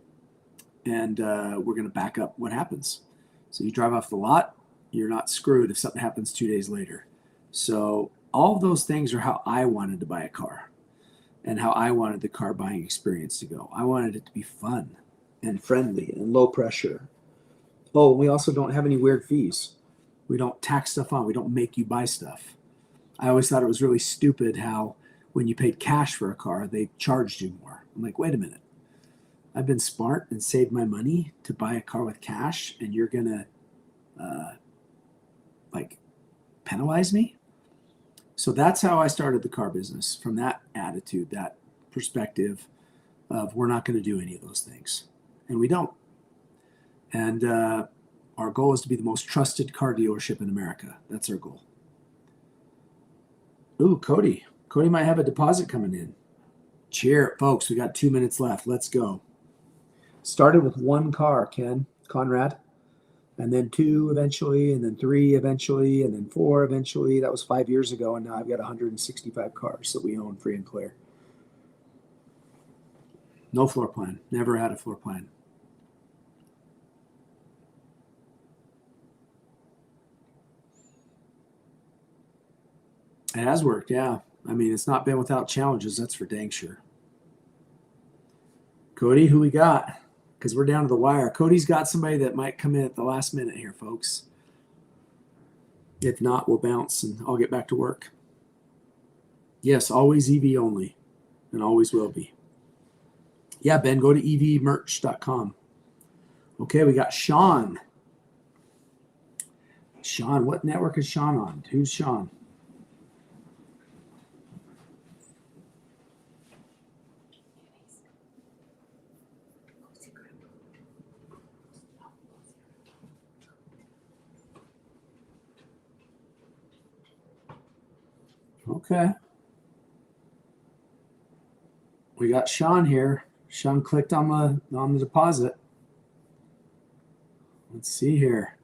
And we're going to back up what happens. So you drive off the lot, you're not screwed if something happens 2 days later. So all of those things are how I wanted to buy a car and how I wanted the car buying experience to go. I wanted it to be fun and friendly and low pressure. Oh, we also don't have any weird fees. We don't tax stuff on. We don't make you buy stuff. I always thought it was really stupid how when you paid cash for a car, they charged you more. I'm like, wait a minute. I've been smart and saved my money to buy a car with cash, and you're going to penalize me? So that's how I started the car business, from that attitude, that perspective of we're not going to do any of those things. And we don't. And our goal is to be the most trusted car dealership in America. That's our goal. Ooh, Cody. Cody might have a deposit coming in. Cheer, folks. We got 2 minutes left. Let's go. Started with 1 car, Conrad. And then 2 eventually, and then 3 eventually, and then 4 eventually. That was 5 years ago, and now I've got 165 cars that we own free and clear. No floor plan. Never had a floor plan. It has worked, yeah. I mean, it's not been without challenges, that's for dang sure. Cody, who we got? Because we're down to the wire. Cody's got somebody that might come in at the last minute here, folks. If not, we'll bounce and I'll get back to work. Yes, always EV only, and always will be. Yeah, Ben, go to evmerch.com. Okay, we got Sean. Sean, what network is Sean on? Who's Sean? Okay. We got Sean here. Sean clicked on the deposit. Let's see here.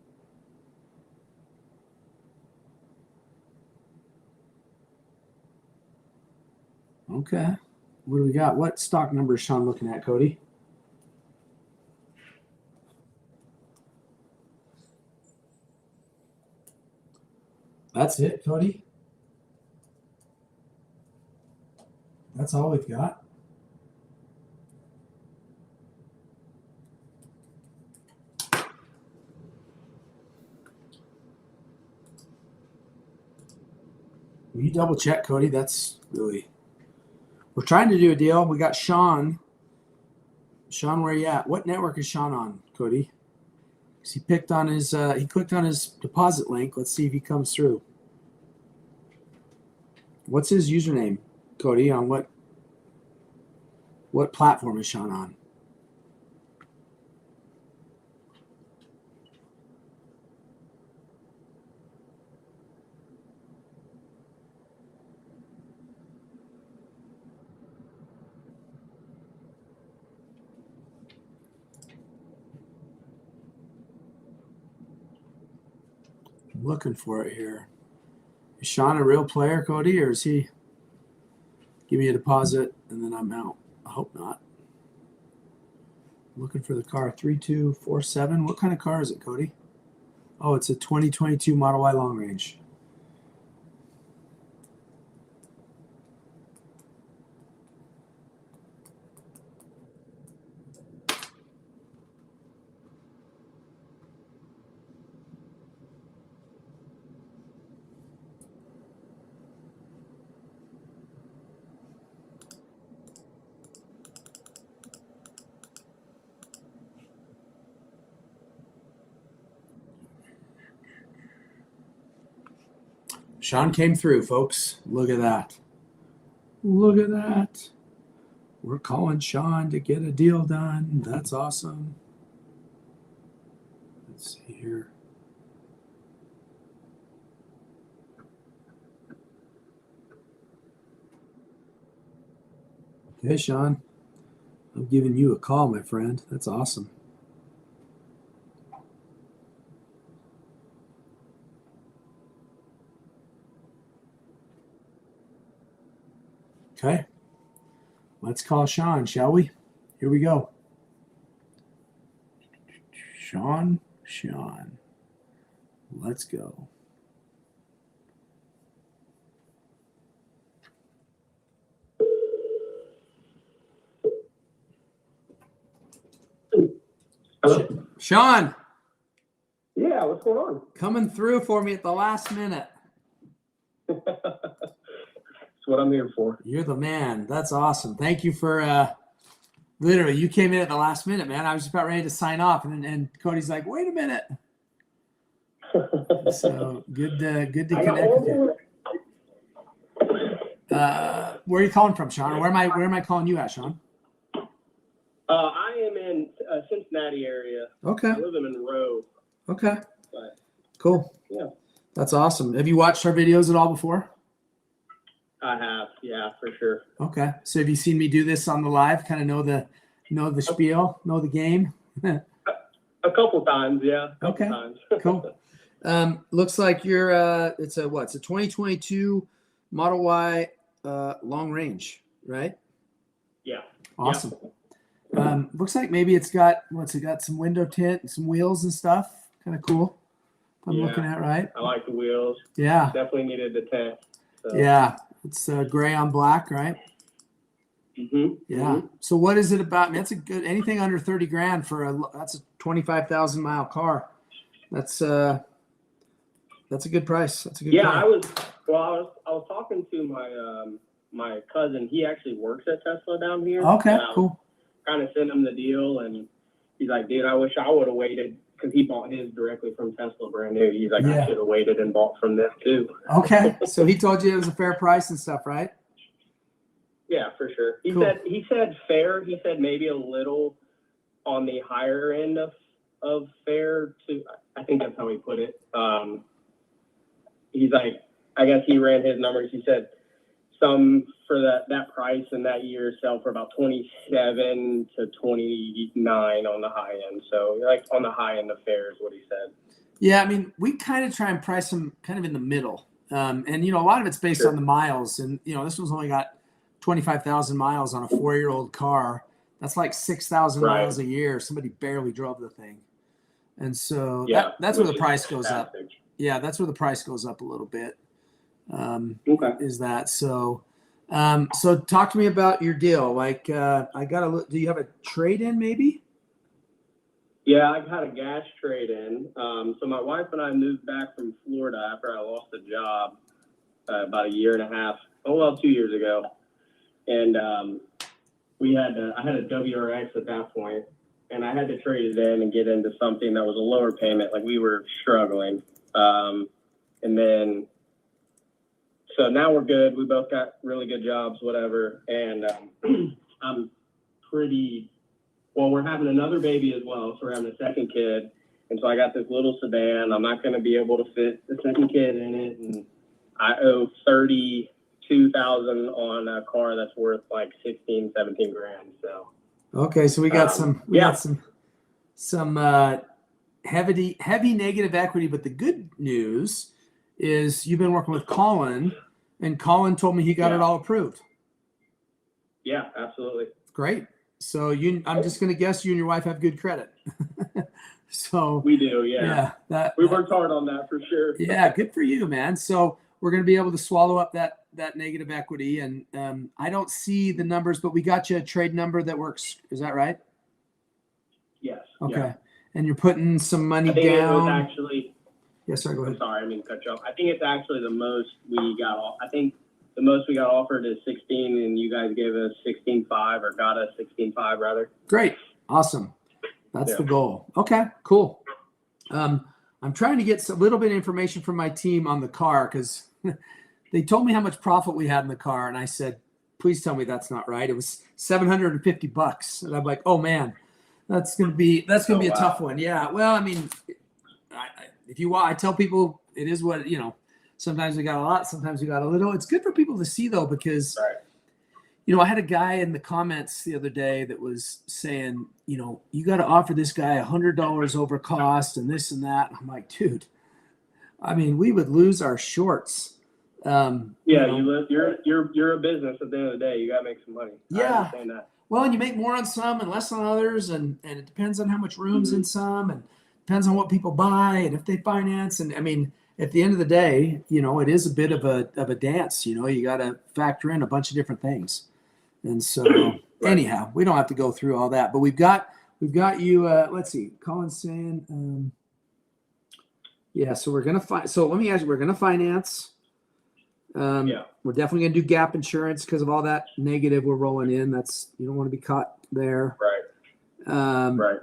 Okay. What do we got? What stock number is Sean looking at, Cody? That's it, Cody? That's all we've got? Will you double check, Cody? That's really... We're trying to do a deal. We got Sean. Sean, where you at? What network is Sean on, Cody? He picked on his he clicked on his deposit link. Let's see if he comes through. What's his username, Cody? On what platform is Sean on? I'm looking for it here. Is Sean a real player, Cody, or is he give me a deposit and then I'm out? I hope not. I'm looking for the car 3247. What kind of car is it, Cody? Oh, it's a 2022 Model Y long range. Sean came through, folks. Look at that. Look at that. We're calling Sean to get a deal done. That's awesome. Let's see here. Okay, Sean. I'm giving you a call, my friend. That's awesome. Okay. Let's call Sean, shall we? Here we go. Sean. Let's go. Hello? Sean, Yeah, what's going on? coming through for me at the last minute. That's what I'm here for. You're the man. That's awesome. Thank you for literally, you came in at the last minute, man. I was just about ready to sign off, and Cody's like, "Wait a minute." So good to connect with you. Where are you calling from, Sean? Or where am I calling you at, Sean? I am in Cincinnati area. Okay. I live in Monroe. Okay. But, Cool. yeah. That's awesome. Have you watched our videos at all before? I have, yeah, for sure. Okay. So have you seen me do this on the live? Kind of know the spiel, know the game? A couple times, yeah. Okay. Times. Cool. Looks like you're it's a 2022 Model Y long range, right? Yeah. Awesome. Yeah. Looks like maybe it's got some window tint and some wheels and stuff. Kind of cool. I'm looking at right. I like the wheels. Yeah. Definitely needed the tint. So. Yeah. It's gray on black, right? Mm-hmm. Yeah. Mm-hmm. So what is it about? I mean, that's a good anything under 30 grand for that's a 25,000 mile car. That's a good price. That's a good. Yeah, car. I was talking to my cousin. He actually works at Tesla down here. Okay, cool. Kind of sent him the deal, and he's like, "Dude, I wish I would have waited because he bought his directly from Tesla, brand new." He's like, "I should have waited and bought from this too." Okay, so he told you it was a fair price and stuff, right? Yeah, for sure. He Cool. said fair. He said maybe a little on the higher end of fair. To I think that's how he put it. He's like, I guess he ran his numbers. He said some for that price and that year sell for about 27 to 29 on the high end. So like on the high end of fair is what he said. Yeah, I mean, we kind of try and price them kind of in the middle. And, you know, a lot of it's based on the miles. And, you know, this one's only got 25,000 miles on a 4-year-old car. That's like 6,000 miles a year. Somebody barely drove the thing. And so that's where the price goes up. Yeah, that's where the price goes up a little bit. Is that so? So talk to me about your deal. Like, I gotta look. Do you have a trade-in maybe? Yeah, I've had a gas trade-in. So my wife and I moved back from Florida after I lost a job about 1.5 years, 2 years ago, and I had a WRX at that point, and I had to trade it in and get into something that was a lower payment. Like we were struggling, and then. So now we're good. We both got really good jobs, whatever. And I'm we're having another baby as well. So we're having a second kid. And so I got this little sedan. I'm not going to be able to fit the second kid in it. And I owe $32,000 on a car that's worth like 16, 17 grand. So. Okay. So we got some heavy negative equity, but the good news is you've been working with Colin, and Colin told me he got it all approved. Yeah, absolutely. Great. So I'm just going to guess you and your wife have good credit. So we do. Yeah. We worked hard on that for sure. Yeah. Good for you, man. So we're going to be able to swallow up that negative equity. And I don't see the numbers, but we got you a trade number that works. Is that right? Yes. Okay. Yeah. And you're putting some money down. It was actually. Yes, sir. Go ahead. I'm sorry, I didn't cut you off. I think it's actually the most we got off. I think the most we got offered is 16, and you guys gave us 16.5 or got us 16.5 rather. Great. Awesome. That's the goal. Okay, cool. I'm trying to get a little bit of information from my team on the car because they told me how much profit we had in the car, and I said, please tell me that's not right. It was $750. And I'm like, oh man, that's gonna be a tough one. Yeah. Well, I mean, I tell people it is what, you know, sometimes we got a lot, sometimes we got a little. It's good for people to see though, because, you know, I had a guy in the comments the other day that was saying, you know, you got to offer this guy $100 over cost and this and that. I'm like, dude, I mean, we would lose our shorts. You're a business at the end of the day. You got to make some money. Yeah. I understand that. Well, and you make more on some and less on others, and it depends on how much room's in some, and depends on what people buy and if they finance. And I mean, at the end of the day, you know, it is a bit of a dance. You know, you got to factor in a bunch of different things. And so, anyhow, we don't have to go through all that. But we've got you. Let's see, Colin's saying, So we're gonna So let me ask you, we're gonna finance. We're definitely gonna do gap insurance because of all that negative we're rolling in. That's, you don't want to be caught there. Right.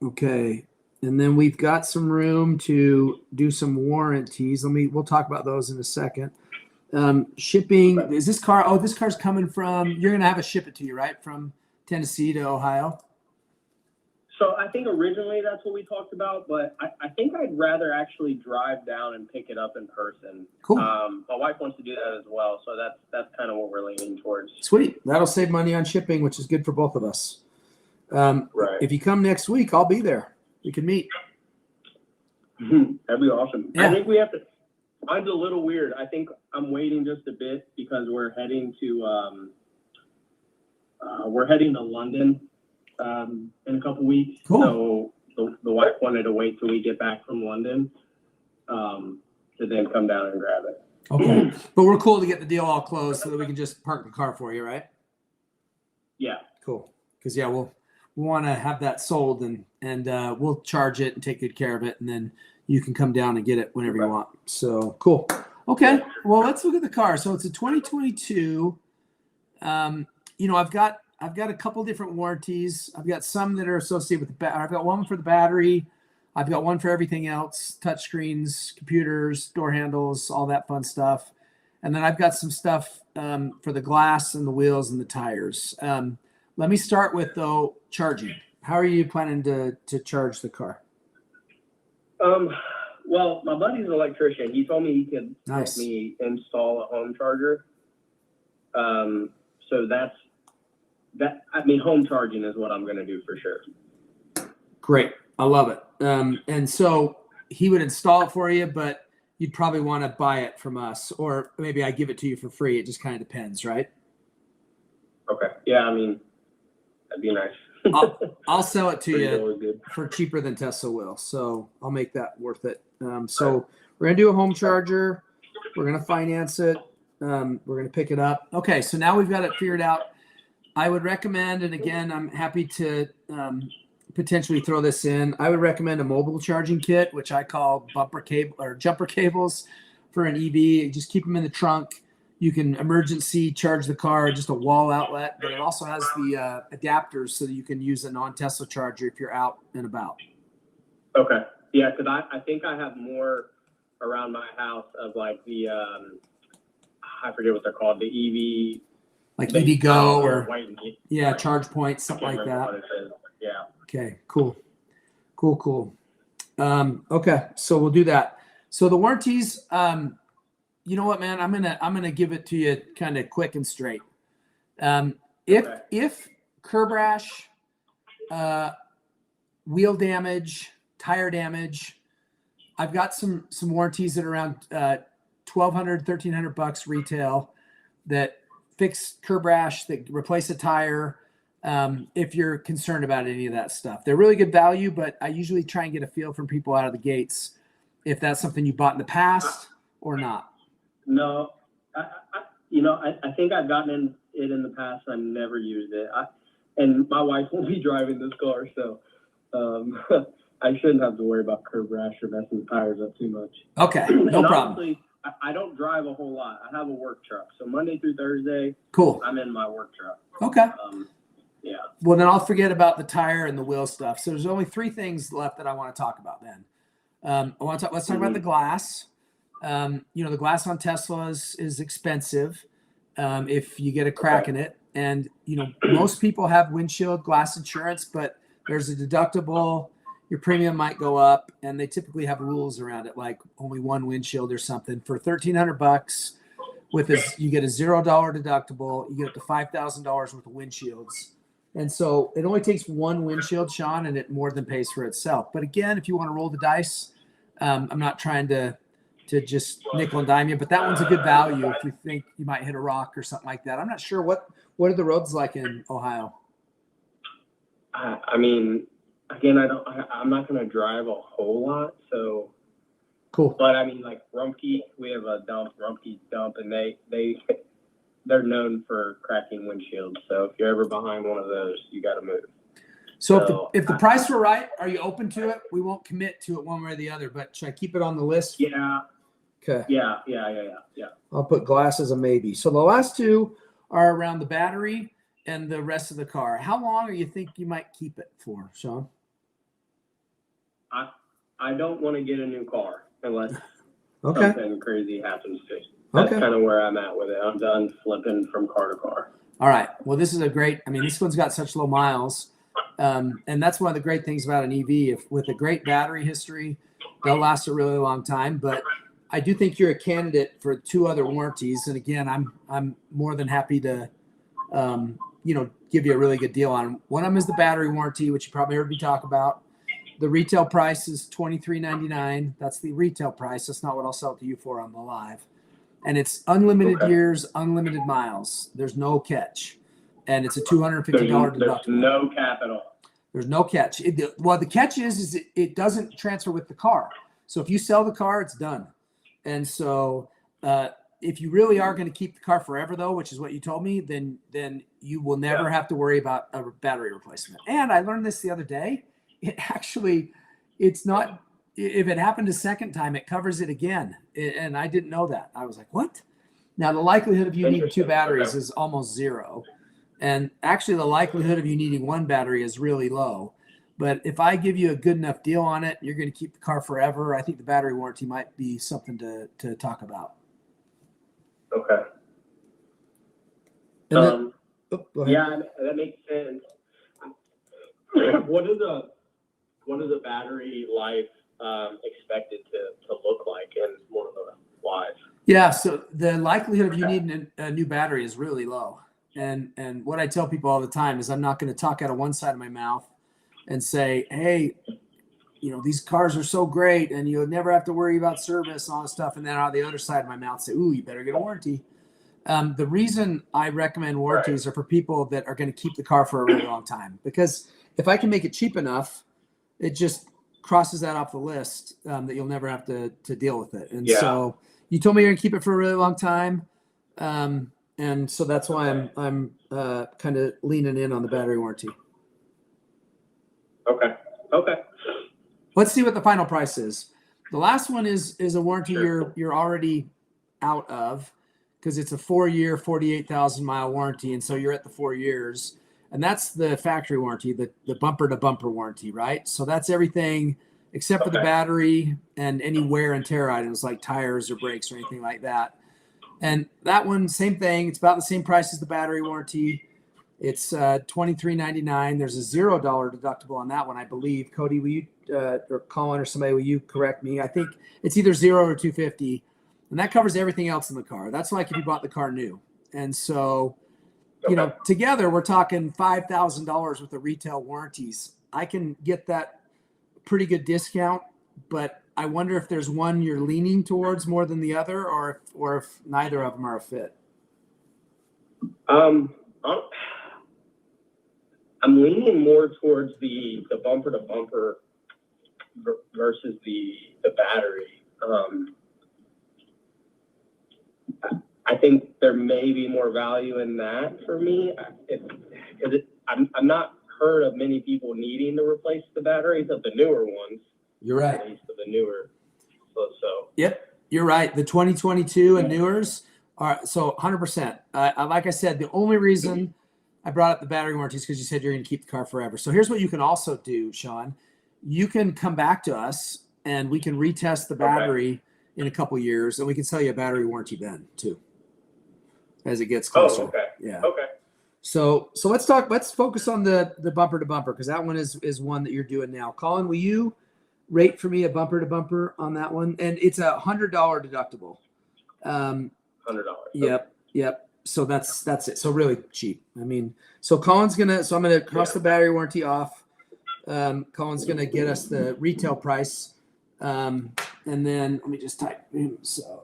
Okay. And then we've got some room to do some warranties. We'll talk about those in a second. Shipping, is this car, this car's coming from, you're going to have to ship it to you, right? From Tennessee to Ohio? So I think originally that's what we talked about, but I think I'd rather actually drive down and pick it up in person. Cool. My wife wants to do that as well. So that's kind of what we're leaning towards. Sweet. That'll save money on shipping, which is good for both of us. If you come next week, I'll be there. We can meet. That'd be awesome. Yeah. I think we have to. Mine's a little weird. I think I'm waiting just a bit because we're heading to London in a couple weeks. Cool. So the wife wanted to wait till we get back from London to then come down and grab it. Okay. But we're cool to get the deal all closed so that we can just park the car for you, right? Yeah. Cool. Because we'll want to have that sold and we'll charge it and take good care of it, and then you can come down and get it whenever you want. So cool. Okay. Well, let's look at the car. So it's a 2022. You know, I've got a couple different warranties. I've got some that are associated with I've got one for the battery. I've got one for everything else: touch screens, computers, door handles, all that fun stuff. And then I've got some stuff for the glass and the wheels and the tires. Let me start with, charging. How are you planning to charge the car? Well, my buddy's an electrician. He told me he could Nice. help me install a home charger. So that. I mean, home charging is what I'm going to do for sure. Great. I love it. And so he would install it for you, but you'd probably want to buy it from us, or maybe I give it to you for free. It just kind of depends, right? Okay. Yeah, I mean, that'd be nice. I'll sell it to Free's you always good. for cheaper than Tesla will. So I'll make that worth it. So we're going to do a home charger. We're going to finance it. We're going to pick it up. Okay. So now we've got it figured out. I would recommend, and again, I'm happy to potentially throw this in. I would recommend a mobile charging kit, which I call bumper cable or jumper cables for an EV. Just keep them in the trunk. You can emergency charge the car, just a wall outlet, but it also has the adapters so that you can use a non-Tesla charger if you're out and about. Okay. Yeah, because I think I have more around my house of like the, I forget what they're called, the EV. Like EVgo or white, yeah, charge points, something like that. What it is. Yeah. Okay, cool. Okay, so we'll do that. So the warranties, you know what, man? I'm gonna give it to you kind of quick and straight. If curb rash, wheel damage, tire damage, I've got some warranties that are around $1,200-$1,300 retail that fix curb rash, that replace a tire. If you're concerned about any of that stuff, they're really good value, but I usually try and get a feel from people out of the gates if that's something you bought in the past or not. No, I think I've gotten it in the past. I never used it. And my wife won't be driving this car, so I shouldn't have to worry about curb rash or messing the tires up too much. Okay, no problem. Honestly, I don't drive a whole lot. I have a work truck, so Monday through Thursday, cool. I'm in my work truck. Okay. Yeah. Well, then I'll forget about the tire and the wheel stuff. So there's only 3 things left that I want to talk about then. Let's talk about the glass. The glass on Teslas is expensive if you get a crack in it. And, most people have windshield glass insurance, but there's a deductible. Your premium might go up, and they typically have rules around it, like only one windshield or something. For $1,300, you get a $0 deductible. You get up to $5,000 worth of windshields. And so it only takes one windshield, Sean, and it more than pays for itself. But again, if you want to roll the dice, I'm not trying to just nickel and dime you, but that one's a good value if you think you might hit a rock or something like that. I'm not sure what are the roads like in Ohio. I mean, again, I'm not going to drive a whole lot, so cool. But I mean, like Rumpke, we have a Rumpke dump, and they're known for cracking windshields. So if you're ever behind one of those, you got to move. So if the price were right, are you open to it? We won't commit to it one way or the other, but should I keep it on the list? Yeah. Okay. Yeah. I'll put glass as a maybe. So the last 2 are around the battery and the rest of the car. How long do you think you might keep it for, Sean? I don't want to get a new car unless okay. something crazy happens to me. That's kind of where I'm at with it. I'm done flipping from car to car. All right. Well, this is this one's got such low miles. And that's one of the great things about an EV. With a great battery history, they'll last a really long time. But I do think you're a candidate for 2 other warranties. And again, I'm more than happy to, give you a really good deal on. One of them is the battery warranty, which you probably heard me talk about. The retail price is $23.99. That's the retail price. That's not what I'll sell it to you for on the live. And it's unlimited years, unlimited miles. There's no catch. And it's a $250 deductible. There's no capital. There's no catch. The catch is it doesn't transfer with the car. So if you sell the car, it's done. And so if you really are going to keep the car forever, though, which is what you told me, then you will never have to worry about a battery replacement. And I learned this the other day. It's not, if it happened a second time, it covers it again. And I didn't know that. I was like, what? Now, the likelihood of you needing 2 batteries is almost 0. And actually, the likelihood of you needing 1 battery is really low. But if I give you a good enough deal on it, you're going to keep the car forever. I think the battery warranty might be something to talk about. Okay. And then, yeah, that makes sense. What is a battery life expected to look like in one of the Ys. Yeah, so the likelihood of you needing a new battery is really low. And what I tell people all the time is I'm not going to talk out of one side of my mouth and say, hey, you know, these cars are so great and you'll never have to worry about service and all this stuff. And then on the other side of my mouth say, ooh, you better get a warranty. The reason I recommend warranties are for people that are going to keep the car for a really long time. Because if I can make it cheap enough, it just crosses that off the list that you'll never have to deal with it. And so you told me you're going to keep it for a really long time. And so that's why I'm kind of leaning in on the battery warranty. Okay. Let's see what the final price is. The last one is a warranty you're already out of because it's a 4-year, 48,000 mile warranty. And so you're at the 4 years. And that's the factory warranty, the bumper to bumper warranty, right? So that's everything except for the battery and any wear and tear items like tires or brakes or anything like that. And that one, same thing. It's about the same price as the battery warranty. It's $23.99. There's a $0 deductible on that one, I believe. Cody, will you or Colin or somebody, will you correct me? I think it's either $0 or $250, and that covers everything else in the car. That's like if you bought the car new. And so, you know, together we're talking $5,000 with the retail warranties. I can get that pretty good discount, but I wonder if there's one you're leaning towards more than the other, or if neither of them are a fit. I'm leaning more towards the bumper to bumper versus the battery. I think there may be more value in that for me. I'm not heard of many people needing to replace the batteries of the newer ones. You're right. At least of the newer. So. Yep, you're right. The 2022 and newers are so 100%. Like I said, the only reason I brought up the battery warranty is because you said you're going to keep the car forever. So here's what you can also do, Sean. You can come back to us and we can retest the battery in a couple years, and we can sell you a battery warranty then too, as it gets closer. Oh, okay. Yeah. Okay. So let's focus on the bumper to bumper, because that one is one that you're doing now. Colin, will you rate for me a bumper to bumper on that one? And it's a $100 deductible. $100. Yep. So that's it. So really cheap. I mean, so I'm gonna cross the battery warranty off. Colin's gonna get us the retail price, and then let me just type in. So.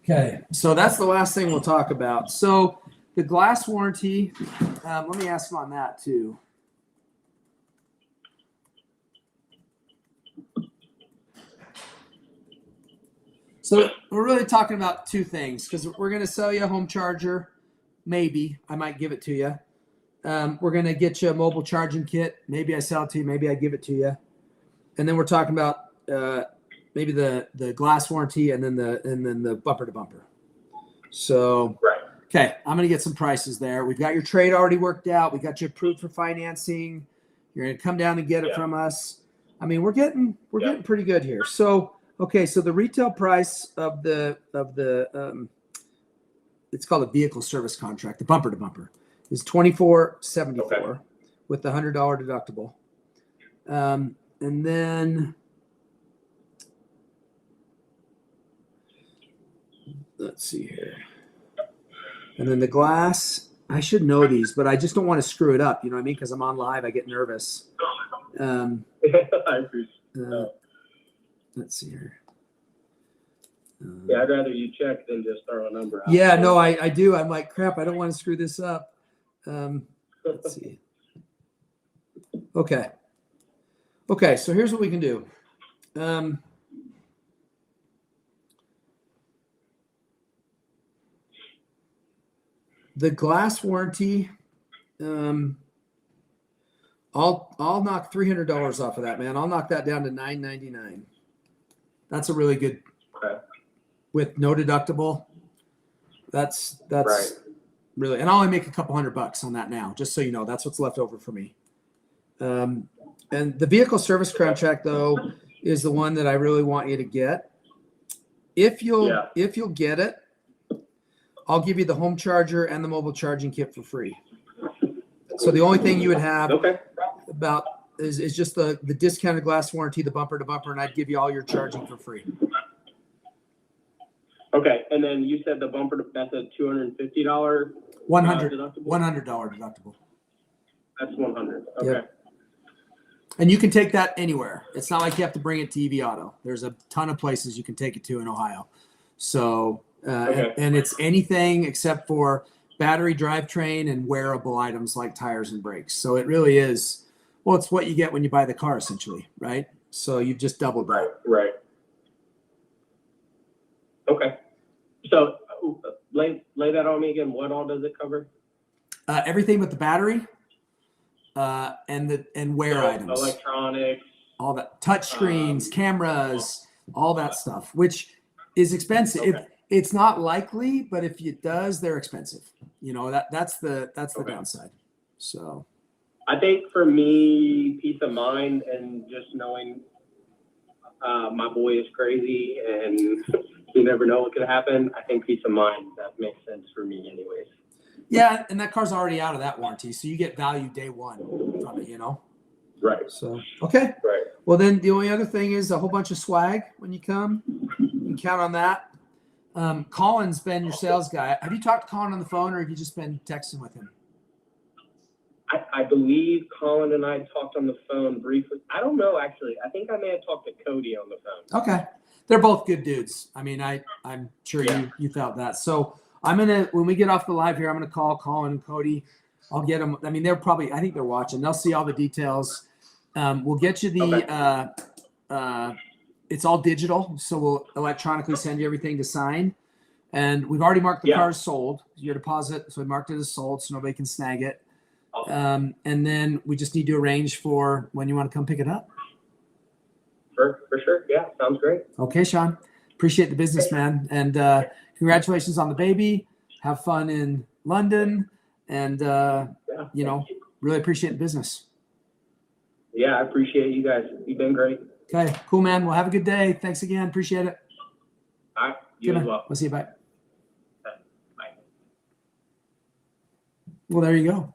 Okay, so that's the last thing we'll talk about. So the glass warranty, let me ask him on that too. So we're really talking about two things, because we're going to sell you a home charger. Maybe I might give it to you. We're going to get you a mobile charging kit. Maybe I sell it to you. Maybe I give it to you. And then we're talking about maybe the glass warranty and then the bumper to bumper. So, okay, I'm going to get some prices there. We've got your trade already worked out. We got you approved for financing. You're going to come down and get it from us. I mean, we're getting pretty good here. So, okay, so the retail price of the it's called a vehicle service contract, the bumper to bumper, is $24.74 with the $100 deductible. And then let's see here. And then the glass, I should know these, but I just don't want to screw it up. You know what I mean? Because I'm on live, I get nervous. I appreciate that. Let's see here. Yeah, I'd rather you check than just throw a number out. Yeah, no, I do. I'm like, crap, I don't want to screw this up. Let's see. Okay, so here's what we can do. The glass warranty, I'll knock $300 off of that, man. I'll knock that down to $999. That's a really good, with no deductible. That's really, and I'll only make a couple $100 on that now, just so you know. That's what's left over for me. And the vehicle service contract, though, is the one that I really want you to get. If you'll get it, I'll give you the home charger and the mobile charging kit for free. So the only thing you would have Okay. about is just the discounted glass warranty, the bumper to bumper, and I'd give you all your charging for free. Okay. And then you said the bumper, that's a $250 $100 deductible? $100 deductible. That's 100. Okay. Yep. And you can take that anywhere. It's not like you have to bring it to EV Auto. There's a ton of places you can take it to in Ohio. So, Okay. and it's anything except for battery, drivetrain, and wearable items like tires and brakes. So it really is, well, it's what you get when you buy the car, essentially, right? So you've just doubled that. Right. Okay. So lay that on me again. What all does it cover? Everything but the battery and wear So, items. electronics. All that, touch screens, cameras, all that stuff, which is expensive. Okay. It's not likely, but if it does, they're expensive. You know, that's the Okay. downside. So I think for me, peace of mind and just knowing my boy is crazy and you never know what could happen. I think peace of mind, that makes sense for me anyways. yeah, and that car's already out of that warranty, so you get value day one from it, you know. Right. So okay. Right. Well, then the only other thing is a whole bunch of swag when you come. You can count on that. Colin's been your sales guy. Have you talked to Colin on the phone, or have you just been texting with him? I believe Colin and I talked on the phone briefly. I don't know, actually. I think I may have talked to Cody on the phone. Okay. They're both good dudes. I mean, I'm sure you felt that. So I'm when we get off the live here, I'm gonna call Colin and Cody. I'll get them. I mean, I think they're watching. They'll see all the details. We'll get you the it's all digital, so we'll electronically send you everything to sign. And we've already marked the car as sold. Your deposit, so we marked it as sold, so nobody can snag it. And then we just need to arrange for when you want to come pick it up. For sure. Yeah, sounds great. Okay, Sean. Appreciate the business, man. And congratulations on the baby. Have fun in London. And, you know, really appreciate the business. Yeah, I appreciate you guys. You've been great. Okay, cool, man. Well, have a good day. Thanks again. Appreciate it. All right. You as well. We'll see you. Bye. Bye. Well, there you go.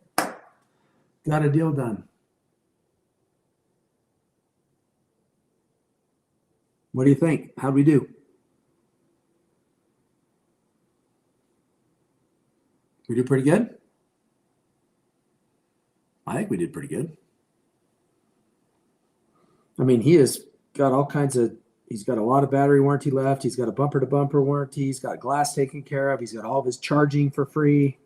Got a deal done. What do you think? How'd we do? We did pretty good? I think we did pretty good. I mean, he has got all kinds of, he's got a lot of battery warranty left. He's got a bumper to bumper warranty. He's got glass taken care of. He's got all of his charging for free.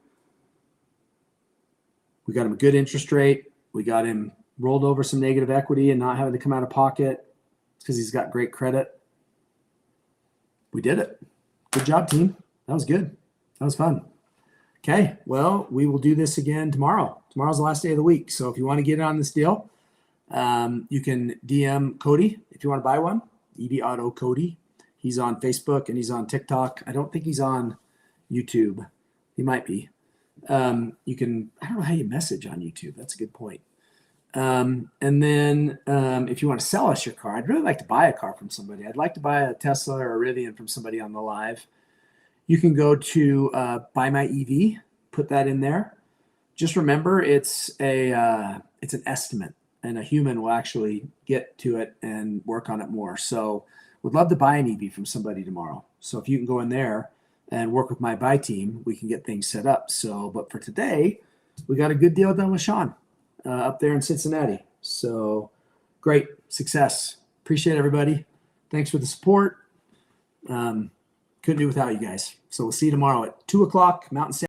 We got him a good interest rate. We got him rolled over some negative equity and not having to come out of pocket because he's got great credit. We did it. Good job, team. That was good. That was fun. Okay, well, we will do this again tomorrow. Tomorrow's the last day of the week. So if you want to get in on this deal, you can DM Cody if you want to buy one. EV Auto Cody. He's on Facebook and he's on TikTok. I don't think he's on YouTube. He might be. You can, I don't know how you message on YouTube. That's a good point. And then if you want to sell us your car, I'd really like to buy a car from somebody. I'd like to buy a Tesla or a Rivian from somebody on the live. You can go to Buy My EV, put that in there. Just remember, it's an estimate, and a human will actually get to it and work on it more. So would love to buy an EV from somebody tomorrow. So if you can go in there and work with my buy team, we can get things set up. So, but for today, we got a good deal done with Sean up there in Cincinnati. So great success. Appreciate everybody. Thanks for the support. Couldn't do without you guys. So we'll see you tomorrow at 2:00 Mountain Standard.